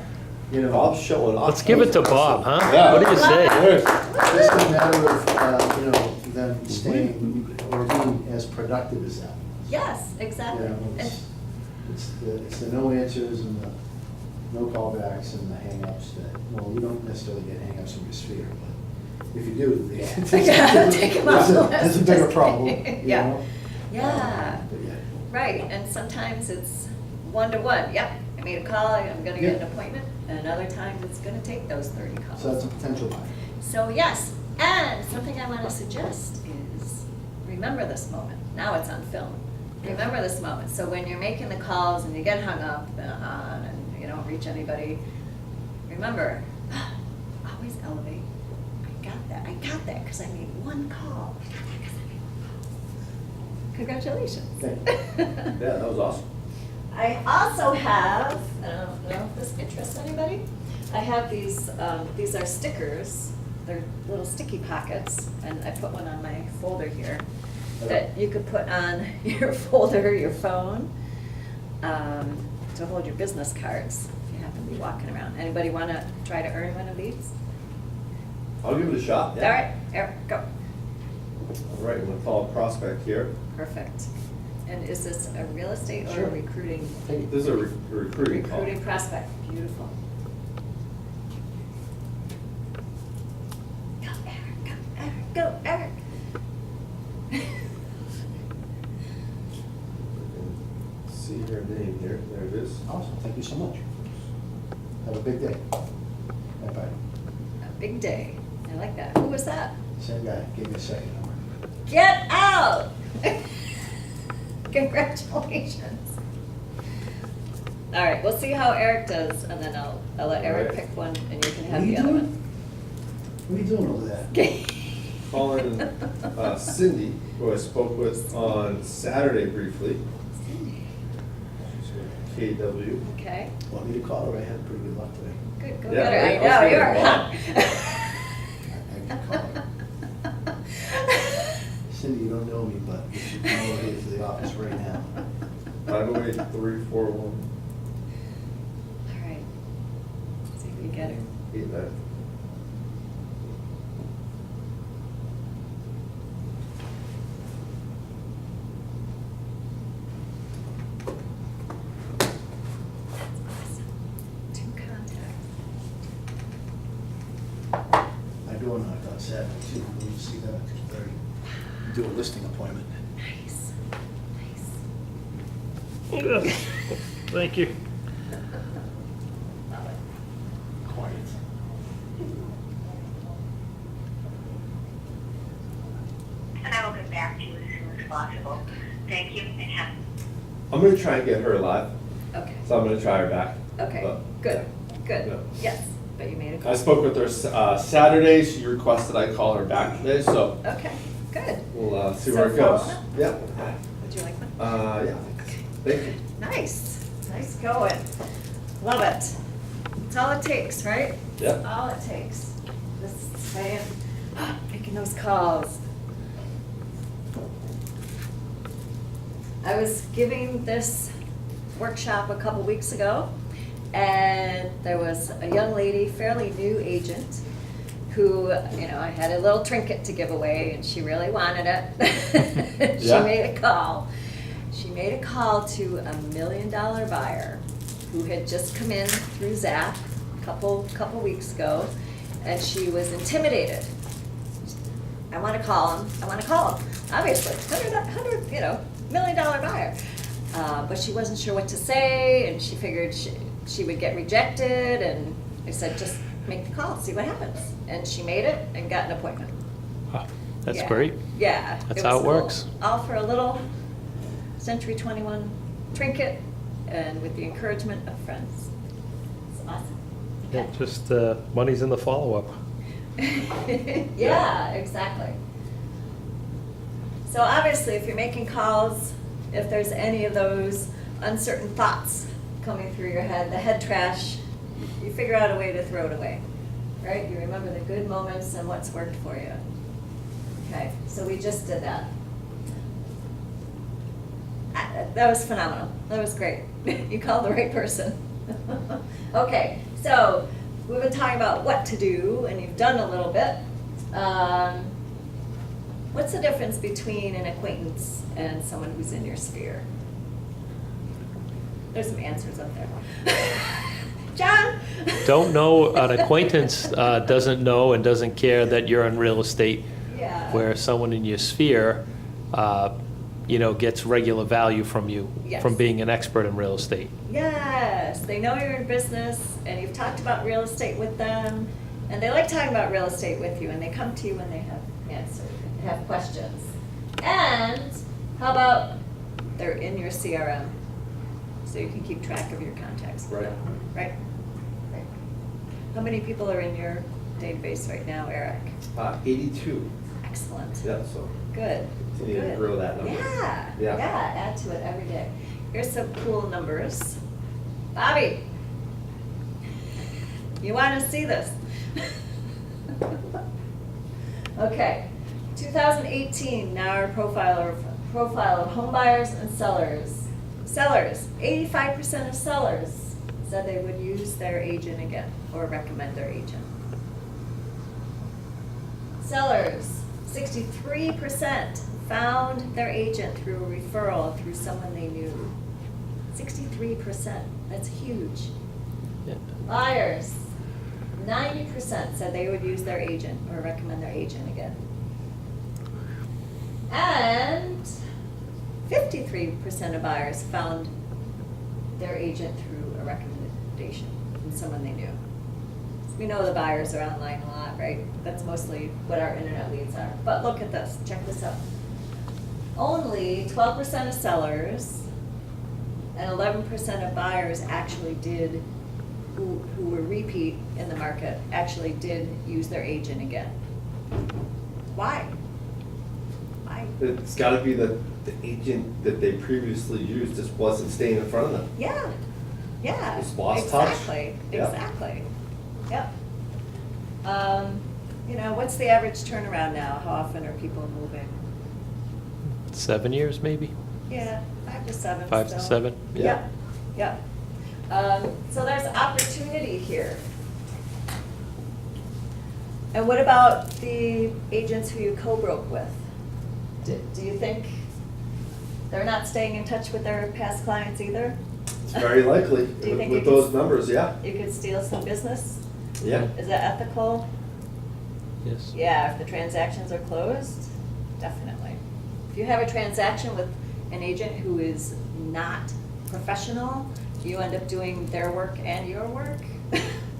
Bob's showing off. Let's give it to Bob, huh? Yeah. What do you say? There's- just a matter of, them staying or being as productive as that. Yes, You exactly. know, And- it's the no answers and the no callbacks and the hang-ups that, well, you don't necessarily get hang-ups from your sphere, but if you do, they. Yeah, take 'em off the list. There's a bigger Just problem, kidding. you Yeah. know? Yeah. But yeah. Right, and sometimes it's 1-to-1. Yep, I made a call, I'm gonna get an Yeah. appointment, and other times it's gonna take those 30 calls. So that's a potential buyer. So yes, and something I wanna suggest is, remember this moment. Now it's on film. Remember this moment. So when you're making the calls and you get hung up and you don't reach anybody, remember, always elevate. I got that, because I made one call. I got that 'cause I made one call. Congratulations. Thank Yeah, that was awesome. I also have, I don't know if this interests anybody, I have these are stickers, they're little sticky pockets, and I put one on my folder here, that you could put on your folder, your phone, to hold your business cards, if you happen to be walking around. Anybody wanna try to earn one of these? I'll give it a shot. All Yeah. right, Eric, go. All right, I'm gonna call a prospect here. Perfect. And is this a real estate or Sure. a recruiting? This is a recruiting call. Recruiting prospect, beautiful. Go Eric, go Eric. See her name here. There it is. Awesome, thank you so much. Have a big day. Bye-bye. A big day, I like that. Who was that? Same guy, give me a second. Get out! Congratulations. All right, we'll see how Eric does, and then I'll let Eric All right. pick one, and you can What have are the you other doing? one. What are you doing over there? Okay. Calling Cindy, who I spoke with on Saturday briefly. She's with KW. Okay, Want me to call her? I had pretty good luck today. good, go Yeah, get her. right, I know, I'll you're figure hot. I can call her. Cindy, you don't know me, but you should come over here to the office right now. 508-341. All right. See if you get her. 89. That's awesome. 2 contacts. My door knocked on Saturday too. We'll see that at 2:30. Do a listing appointment. Nice, nice. Thank you. Love it. Quiet. And I will get back to you as soon as possible. Thank you and have I'm gonna try and get her live, Okay, so I'm gonna try her back. okay, But- good, good. Yeah. Yes, but you made a call. I spoke with her Saturday. She requested I call her back today, so Okay, good. we'll see So where it goes. follow up? Yeah. Would you like one? Yeah. Thank you. Nice, nice going. Love it. It's all it takes, right? Yep. It's all it takes. Just saying, making those calls. I was giving this workshop a couple weeks ago, and there was a young lady, fairly new agent, who, I had a little trinket to give away, and she really wanted it. She Yeah. made a call. She made a call to a $1 million buyer who had just come in through Zap a couple weeks ago, and she was intimidated. I want to call him, obviously, $100, $1 million buyer. But she wasn't sure what to say, and she figured she would get rejected, and I said, just make the call, see what happens. And she made it and got an appointment. Wow, that's Yeah. great. Yeah. That's it how was it works. cool. All for a little Century 21 trinket and with the encouragement of friends. It's awesome. Yeah, just money's in the follow-up. Yeah, exactly. So obviously, if you're making calls, if there's any of those uncertain thoughts coming through your head, the head trash, you figure out a way to throw it away, right? You remember the good moments and what's worked for you. Okay, so we just did that. That was phenomenal. That was great. You called the right person. Okay, so we've been talking about what to do, and you've done a little bit. What's the difference between an acquaintance and someone who's in your sphere? There's some answers up there. John? Don't know, an acquaintance doesn't know and doesn't care that you're in real estate, Yeah. where someone in your sphere, gets regular value from you, Yes. from being an expert in real estate. Yes, they know you're in business, and you've talked about real estate with them, and they like talking about real estate with you, and they come to you when they have answers, have questions. And how about they're in your CRM, so you can keep track of your contacts. Right. Right? Right. How many people are in your database right now, Eric? 82. Excellent. Yeah, so Good. continue to Good. grow that number. Yeah, Yeah. add to it every day. Here's some cool numbers. Bobby, you want to see this? Okay, 2018, now our profile of home buyers and sellers. Sellers, 85% of sellers said they would use their agent again or recommend their agent. Sellers, 63% found their agent through a referral, through someone they knew. 63%, that's huge. Yeah. Buyers, 90% said they would use their agent or recommend their agent again. And 53% of buyers found their agent through a recommendation from someone they knew. We know the buyers are online a lot, right? That's mostly what our internet leads are. But look at this, check this out. Only 12% of sellers and 11% of buyers actually did, who were repeat in the market, actually did use their agent again. Why? Why? It's got to be that the agent that they previously used just wasn't staying in front of them. Yeah, yeah. It's lost touch. Exactly, Yep. exactly. Yep. What's the average turnaround now? How often are people moving? 7 years, maybe? Yeah, 5 to 7 5 to still. 7? Yep, yep. So there's opportunity here. And what about the agents who you co-broke with? Do you think they're not staying in touch with their past clients either? It's very likely Do you think with you those could- numbers, yeah. You could steal some business? Yeah. Is that ethical? Yes. Yeah, if the transactions are closed, definitely. If you have a transaction with an agent who is not professional, you end up doing their work and your work.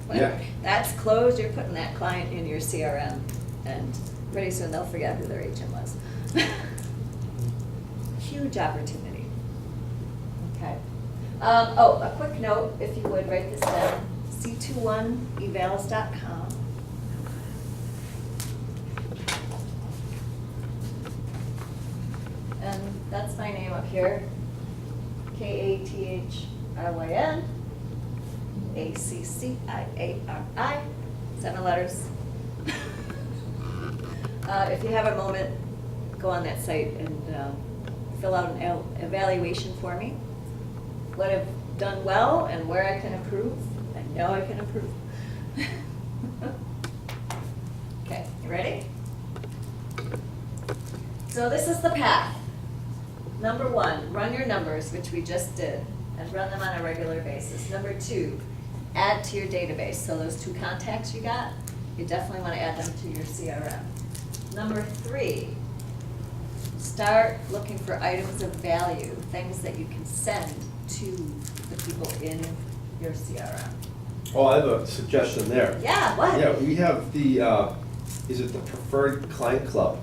Like, Yeah. that's closed, you're putting that client in your CRM, and pretty soon they'll forget who their agent was. Huge opportunity. Okay. A quick note, if you would, write this down, c21evals.com. And that's my name up here, Kathryn, Acciari, 7 letters. If you have a moment, go on that site and fill out an evaluation for me. What I've done well and where I can improve. I know I can improve. Okay, you ready? So this is the path. Number 1, run your numbers, which we just did, and run them on a regular basis. Number 2, add to your database. So those 2 contacts you got, you definitely want to add them to your CRM. Number 3, start looking for items of value, things that you can send to the people in your CRM. Oh, I have a suggestion there. Yeah, what? Yeah, we have the, is it the Preferred Client Club?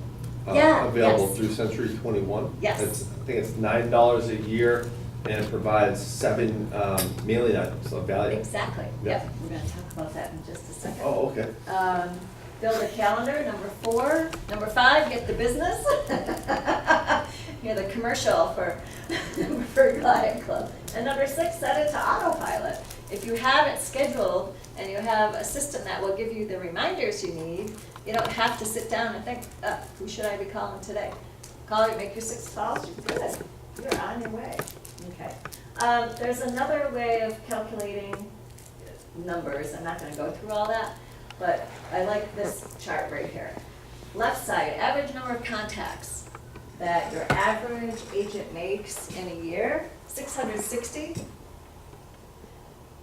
Yeah, Available yes. through Century 21. Yes. I think it's $9 a year, and it provides 7 mailing items of value. Exactly, Yeah. yep, we're gonna talk about that in just a second. Oh, okay. Build a calendar, number 4. Number 5, get the business. You're the commercial for Client Club. And number 6, set it to autopilot. If you have it scheduled and you have a system that will give you the reminders you need, you don't have to sit down and think, who should I be calling today? Make your 6 calls, you're good. You're on your way. Okay. There's another way of calculating numbers. I'm not gonna go through all that, but I like this chart right here. Left side, average number of contacts that your average agent makes in a year, 660.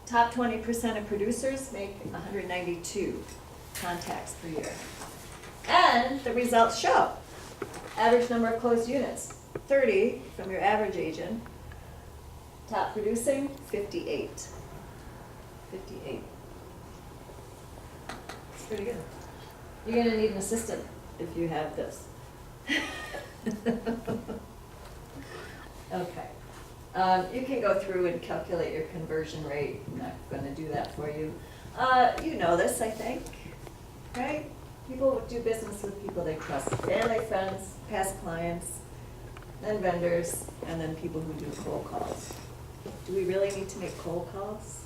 Top 20% of producers make 192 contacts per year. And the results show. Average number of closed units, 30 from your average agent. Top producing, 58. 58. It's pretty good. You're gonna need an assistant if you have this. Okay. You can go through and calculate your conversion rate. I'm not gonna do that for you. You know this, I think, right? People do business with people they trust, family, friends, past clients, then vendors, and then people who do cold calls. Do we really need to make cold calls?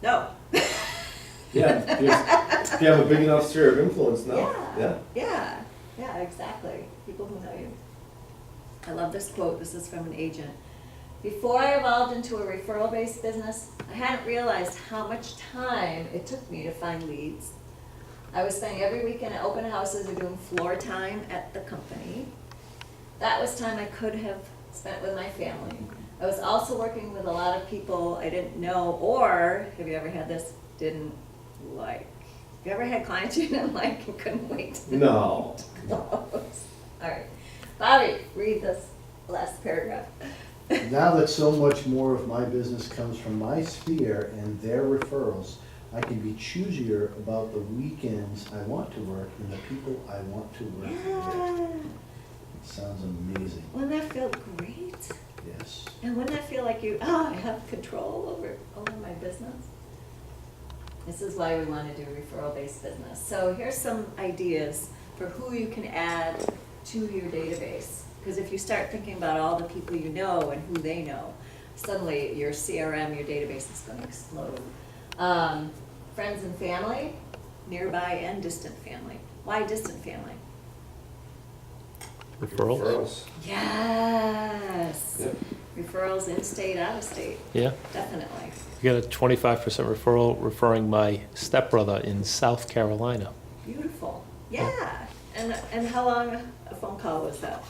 No. Yeah, if you have a big enough sphere of influence now. Yeah, exactly. People who know you. I love this quote. This is from an agent. Before I evolved into a referral-based business, I hadn't realized how much time it took me to find leads. I was spending every weekend at open houses or doing floor time at the company. That was time I could have spent with my family. I was also working with a lot of people I didn't know, or, have you ever had this, didn't like? Have you ever had clients you didn't like and couldn't wait to No. close? All right. Bobby, read this last paragraph. Now that so much more of my business comes from my sphere and their referrals, I can be choosier about the weekends I want to work and the people I want to work with. Yeah. Sounds amazing. Wouldn't that feel great? Yes. And wouldn't that feel like I have control over my business? This is why we want to do referral-based business. So here's some ideas for who you can add to your database. Because if you start thinking about all the people you know and who they know, suddenly your CRM, your database is going to explode. Friends and family, nearby and distant family. Why distant family? Referrals? Yes. Yep. Referrals in-state, out-of-state, Yeah. definitely. You got a 25% referral referring my stepbrother in South Carolina. Beautiful. Yeah. And how long a phone call was that?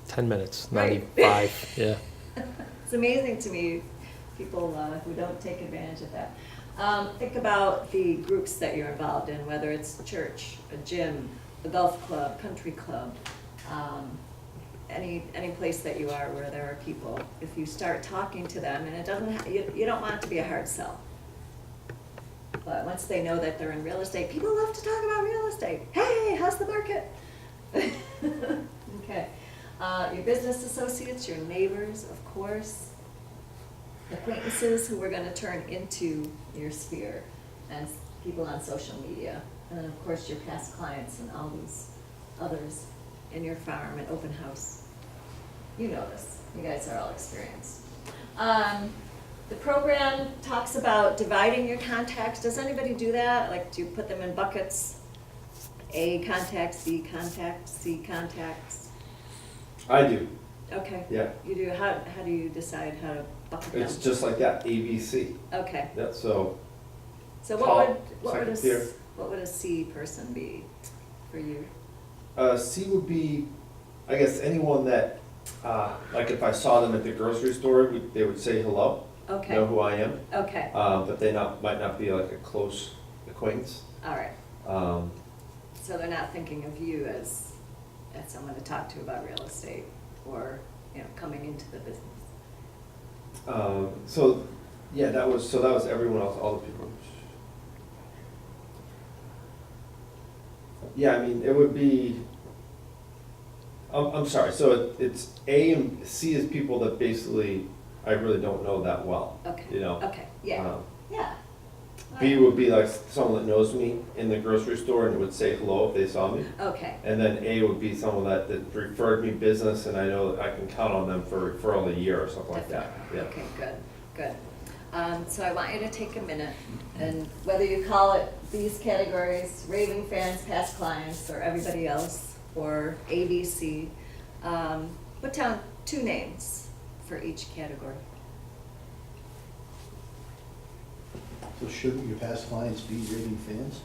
10 minutes, Right. 95, yeah. It's amazing to me, people who don't take advantage of that. Think about the groups that you're involved in, whether it's church, a gym, a golf club, country club, any place that you are where there are people. If you start talking to them, and it doesn't, you don't want it to be a hard sell. But once they know that they're in real estate, people love to talk about real estate. Hey, how's the market? Okay. Your business associates, your neighbors, of course, acquaintances who we're going to turn into your sphere, and people on social media, and then of course your past clients and all these others in your farm and open house. You know this. You guys are all experienced. The program talks about dividing your contacts. Does anybody do that? Like, do you put them in buckets? A contacts, B contacts, C contacts? I do, Okay. yeah. You do. How do you decide how to bucket them? It's just like that, ABC. Okay. Yeah, so So Top, second tier. what would a C person be for you? C would be, I guess, anyone that, like if I saw them at the grocery store, they would say hello, Okay. know who I am, Okay. but they might not be like a close acquaintance. All right. Um, So they're not thinking of you as someone to talk to about real estate or, coming into the business. So Yeah, that was everyone else, all the people. Yeah, I mean, it would be, I'm sorry, so it's A and C is people that basically I really don't know that well. Okay. You know? Okay, yeah, Um, yeah. B would be like someone that knows me in the grocery store and would say hello if they saw me. Okay, And then A would be someone that referred me business and I know that I can count on them for referral a year or something like that. Yeah. okay, good, good. So I want you to take a minute, and whether you call it these categories, raving fans, past clients, or everybody else, or ABC, put down 2 names for each category. So shouldn't your past clients be raving fans?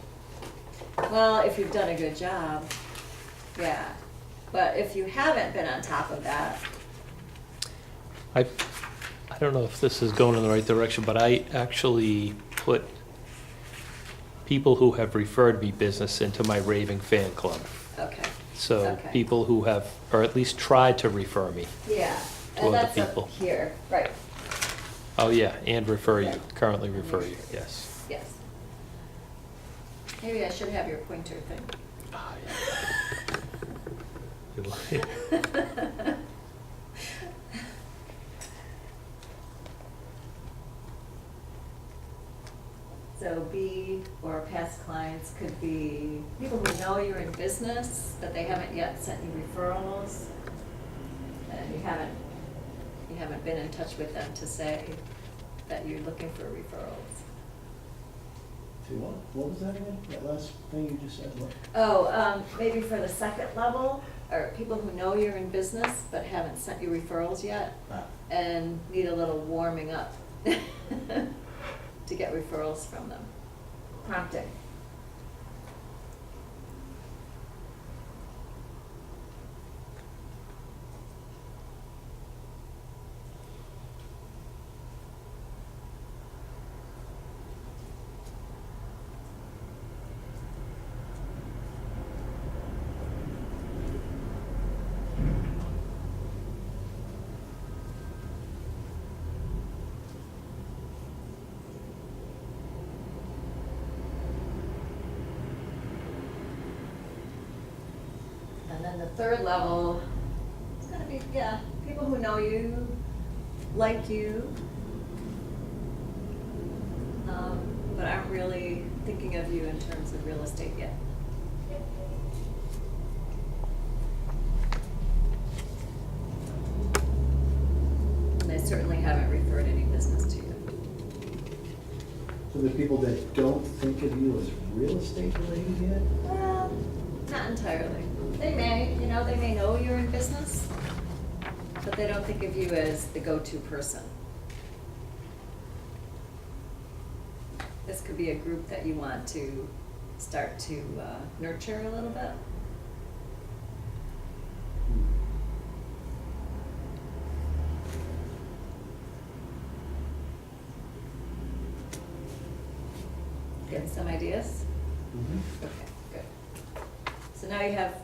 Well, if you've done a good job, yeah. But if you haven't been on top of that, I don't know if this is going in the right direction, but I actually put people who have referred me business into my raving fan club. okay, So Okay. people who have, or at least tried to refer me. yeah. To And other that's up people. here, right, Oh, yeah, and refer you, Yeah. currently refer you, yes. yes. Maybe I should have your pointer thing. Ah, yeah. So B or past clients could be people who know you're in business, but they haven't yet sent you referrals. And you haven't been in touch with them to say that you're looking for referrals. Say what was that again? That last thing you just said, what? Oh, maybe for the second level, or people who know you're in business but haven't sent you referrals yet Ah, and need a little warming up to get referrals from them. Prompting. And then the third level, it's gonna be, yeah, people who know you, like you, but aren't really thinking of you in terms of real estate yet. And they certainly haven't referred any business to you. so the people that don't think of you as real estate related yet? Well, not entirely. They may, they may know you're in business, but they don't think of you as the go-to person. This could be a group that you want to start to nurture a little bit. Getting some ideas? Mm-hmm. Okay, good. So now you have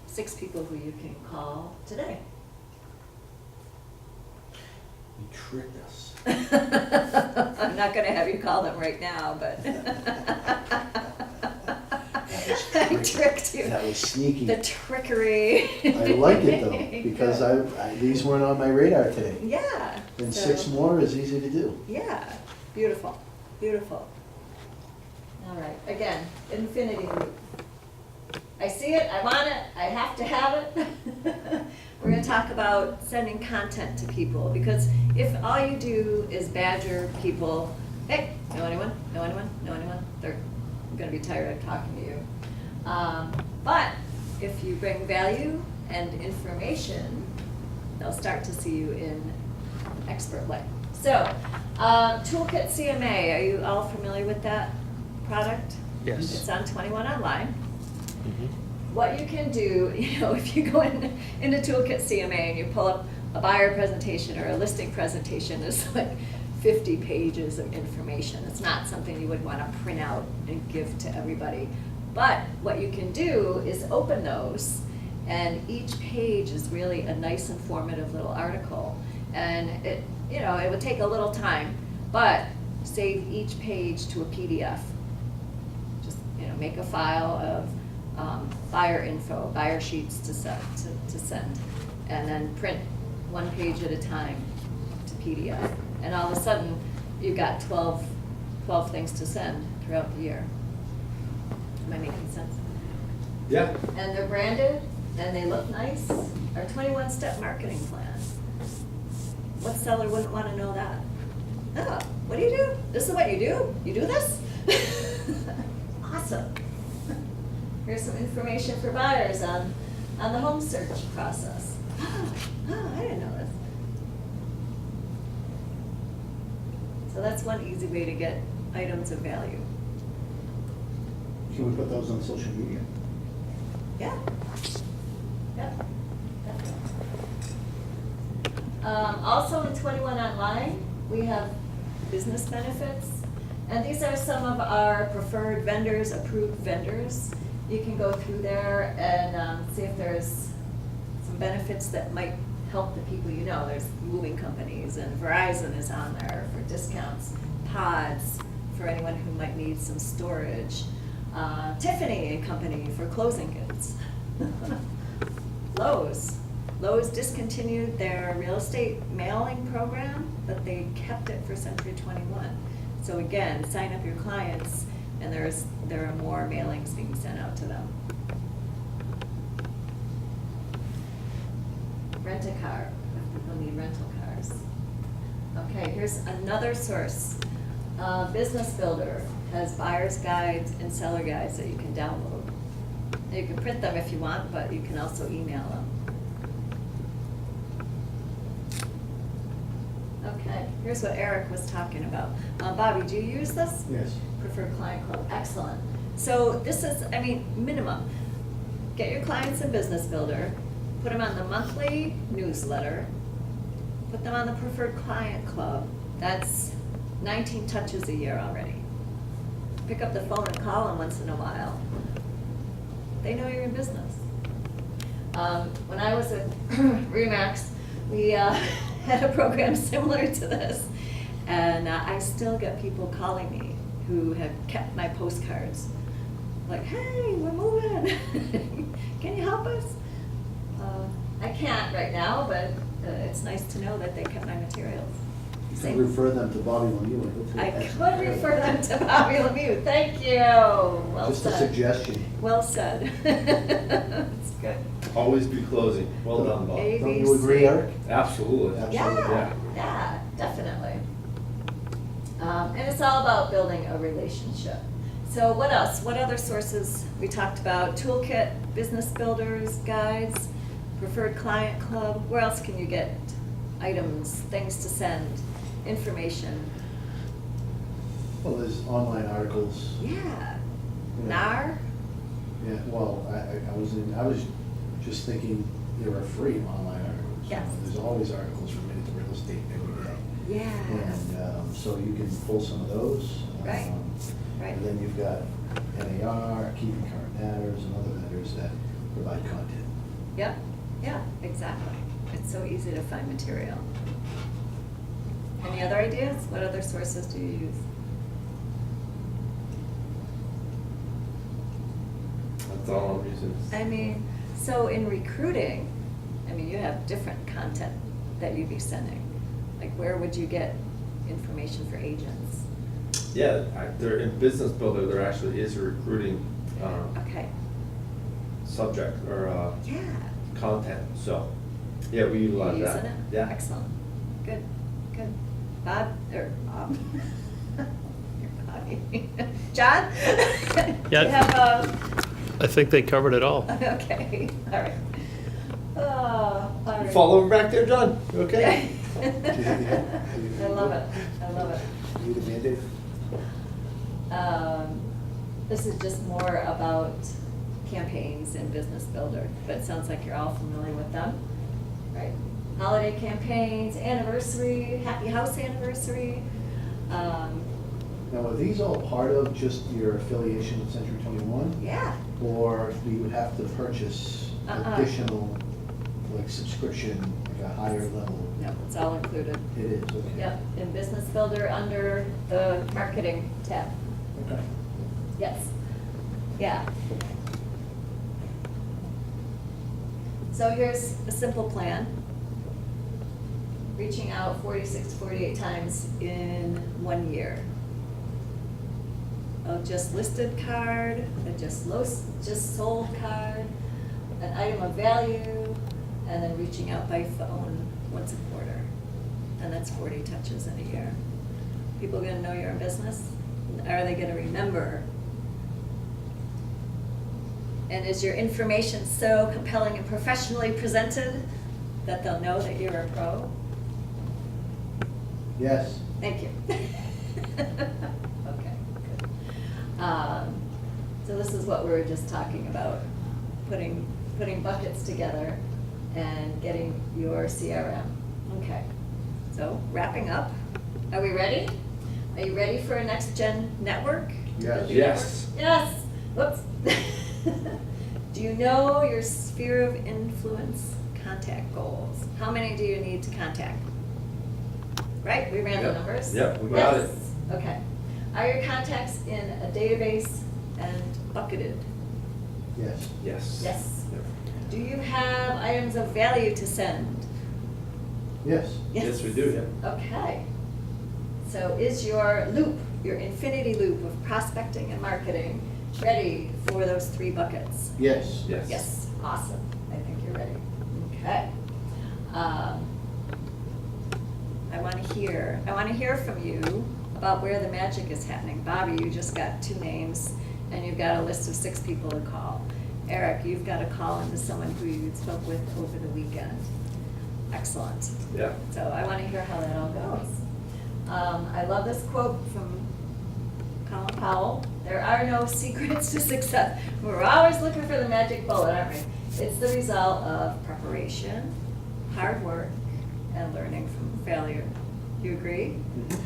6 people who you can call today. You tricked us. I'm not gonna have you call them right now, but I tricked you. That was sneaky. The trickery. I like it though, because these weren't on my radar today. Yeah. And so- 6 more is easy to do. Yeah, beautiful, beautiful. All right, again, infinity loop. I see it, I want it, I have to have it. We're gonna talk about sending content to people, because if all you do is badger people, hey, know anyone, know anyone, know anyone, they're gonna be tired of talking to you. But if you bring value and information, they'll start to see you in an expert light. So, Toolkit CMA, are you all familiar with that product? Yes. It's on 21 Online. Mhm. What you can do, if you go into Toolkit CMA and you pull up a buyer presentation or a listing presentation, there's like 50 pages of information. It's not something you would want to print out and give to everybody. But what you can do is open those, and each page is really a nice informative little article. And it would take a little time, but save each page to a PDF. Just, make a file of buyer info, buyer sheets to send, and then print one page at a time to PDF. And all of a sudden, you've got 12 things to send throughout the year. Am I making sense? Yeah. And they're branded, and they look nice. Our 21-step marketing plan. What seller wouldn't want to know that? Oh, what do you do? This is what you do? You do this? Awesome. Here's some information for buyers on the home search process. Oh, I didn't know this. So that's one easy way to get items of value. Can we put those on social media? Yeah. Yep. Definitely. Also in 21 Online, we have business benefits. And these are some of our preferred vendors, approved vendors. You can go through there and see if there's some benefits that might help the people you know. There's moving companies, and Verizon is on there for discounts. Pods for anyone who might need some storage. Tiffany and Company for closing goods. Lowe's discontinued their real estate mailing program, but they kept it for Century 21. So again, sign up your clients, and there are more mailings being sent out to them. Rent-a-car, if people need rental cars. Okay, here's another source. Business Builder has buyer's guides and seller guides that you can download. You can print them if you want, but you can also email them. Okay, here's what Eric was talking about. Bobby, do you use this? Yes. Preferred Client Club, excellent. So this is, minimum. Get your clients in Business Builder, put them on the monthly newsletter, put them on the Preferred Client Club. That's 19 touches a year already. Pick up the phone and call them once in a while. They know you're in business. When I was at Remax, we had a program similar to this, and I still get people calling me who have kept my postcards. Like, hey, we're moving. Can you help us? I can't right now, but it's nice to know that they kept my materials. You can refer them to Bobby Lemieux. and hopefully I that's- could refer them to Bobby Lemieux. Thank you. Well Just a said. suggestion. Well said. It's good. Always be closing. Well done, Bob. A, Don't B, you agree, C. Eric? Absolutely. Yeah, yeah, definitely. And it's all about building a relationship. So what else? What other sources? We talked about toolkit, business builders, guides, preferred client club. Where else can you get items, things to send, information? Well, there's online articles. Yeah. Yeah. NAR? Yeah, well, I was just thinking there are free online articles. Yes. There's always articles related to real estate every day. Yeah. And so you can pull some of those. Right. Right. And then you've got NAR, Keeping Current Matters, and other vendors that provide content. Yep, yeah, exactly. It's so easy to find material. Any other ideas? What other sources do you use? That's all I'm using. So in recruiting, you have different content that you'd be sending. Like, where would you get information for agents? Yeah, they're in Business Builder. There actually is a recruiting Okay, subject or yeah. content. So, yeah, we You utilize using that. it? Yeah. Excellent, good. Bob. You're Bobby. John? Yeah. You have, I think they covered it all. okay, all right. Oh, all right. You fall over back there, John? You okay? I love it, I love it. Need a Band-Aid? This is just more about campaigns and Business Builder, but it sounds like you're all familiar with them, right? Holiday campaigns, anniversary, happy house anniversary. Now, are these all part of just your affiliation with Century 21? Yeah, Or do you have to purchase additional, like, subscription a higher level. No, it's all included. It is, okay. Yep, in Business Builder under the marketing tab. Okay. Yes, yeah. So here's a simple plan. Reaching out 46 to 48 times in 1 year. A just listed card, a just sold card, an item of value, and then reaching out by phone once a quarter. And that's 40 touches in a year. People gonna know you're in business? Are they gonna remember? And is your information so compelling and professionally presented that they'll know that you're a pro? Yes. Thank you. Okay, good. So this is what we were just talking about, putting buckets together and getting your CRM. Okay, so wrapping up, are we ready? Are you ready for a next gen network? Yes. Yes. Yes, whoops. Do you know your sphere of influence contact goals? How many do you need to contact? Right, we ran the Yep. numbers? Yep, we got Yes. Okay. Are your contacts in a database and bucketed? Yes. Yes. Yes. Yep. Do you have items of value to send? Yes. Yes, we do, yeah. Okay. So is your loop, your infinity loop of prospecting and marketing ready for those 3 buckets? Yes. Yes. Yes, awesome. I think you're ready. Okay. I want to hear from you about where the magic is happening. Bobby, you just got 2 names, and you've got a list of 6 people to call. Eric, you've got to call into someone who you spoke with over the weekend. Excellent. Yeah. So I want to hear how that all goes. I love this quote from Colin Powell. There are no secrets to success. We're always looking for the magic bullet, aren't we? It's the result of preparation, hard work, and learning from failure. You agree?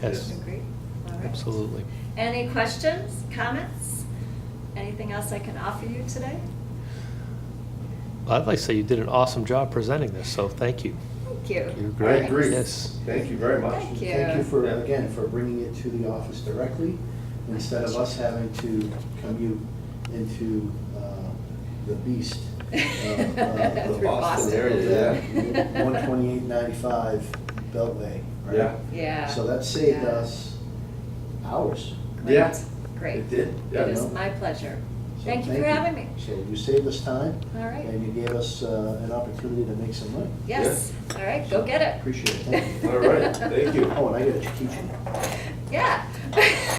Yes, You agree? All right. absolutely. Any questions, comments? Anything else I can offer you today? I'd like to say you did an awesome job presenting this, so thank you. Thank you. You're I great. agree. Yes. Thank you very much. Thank you. Thank you for, Yeah. again, for bringing it to the office directly, instead of us having to commute into the beast. The Through Boston area, yeah. 128.95 Beltway, right? Yeah. Yeah. So that saved Yeah. us hours. Great. Yeah. Great. It did, It yeah. is No. my pleasure. So Thank you for having me. So you saved us time, All right. and you gave us an opportunity to make some money. Yes, all right, go get it. Appreciate it, thank you. All right, thank you. Oh, and I got a cheat sheet. Yeah,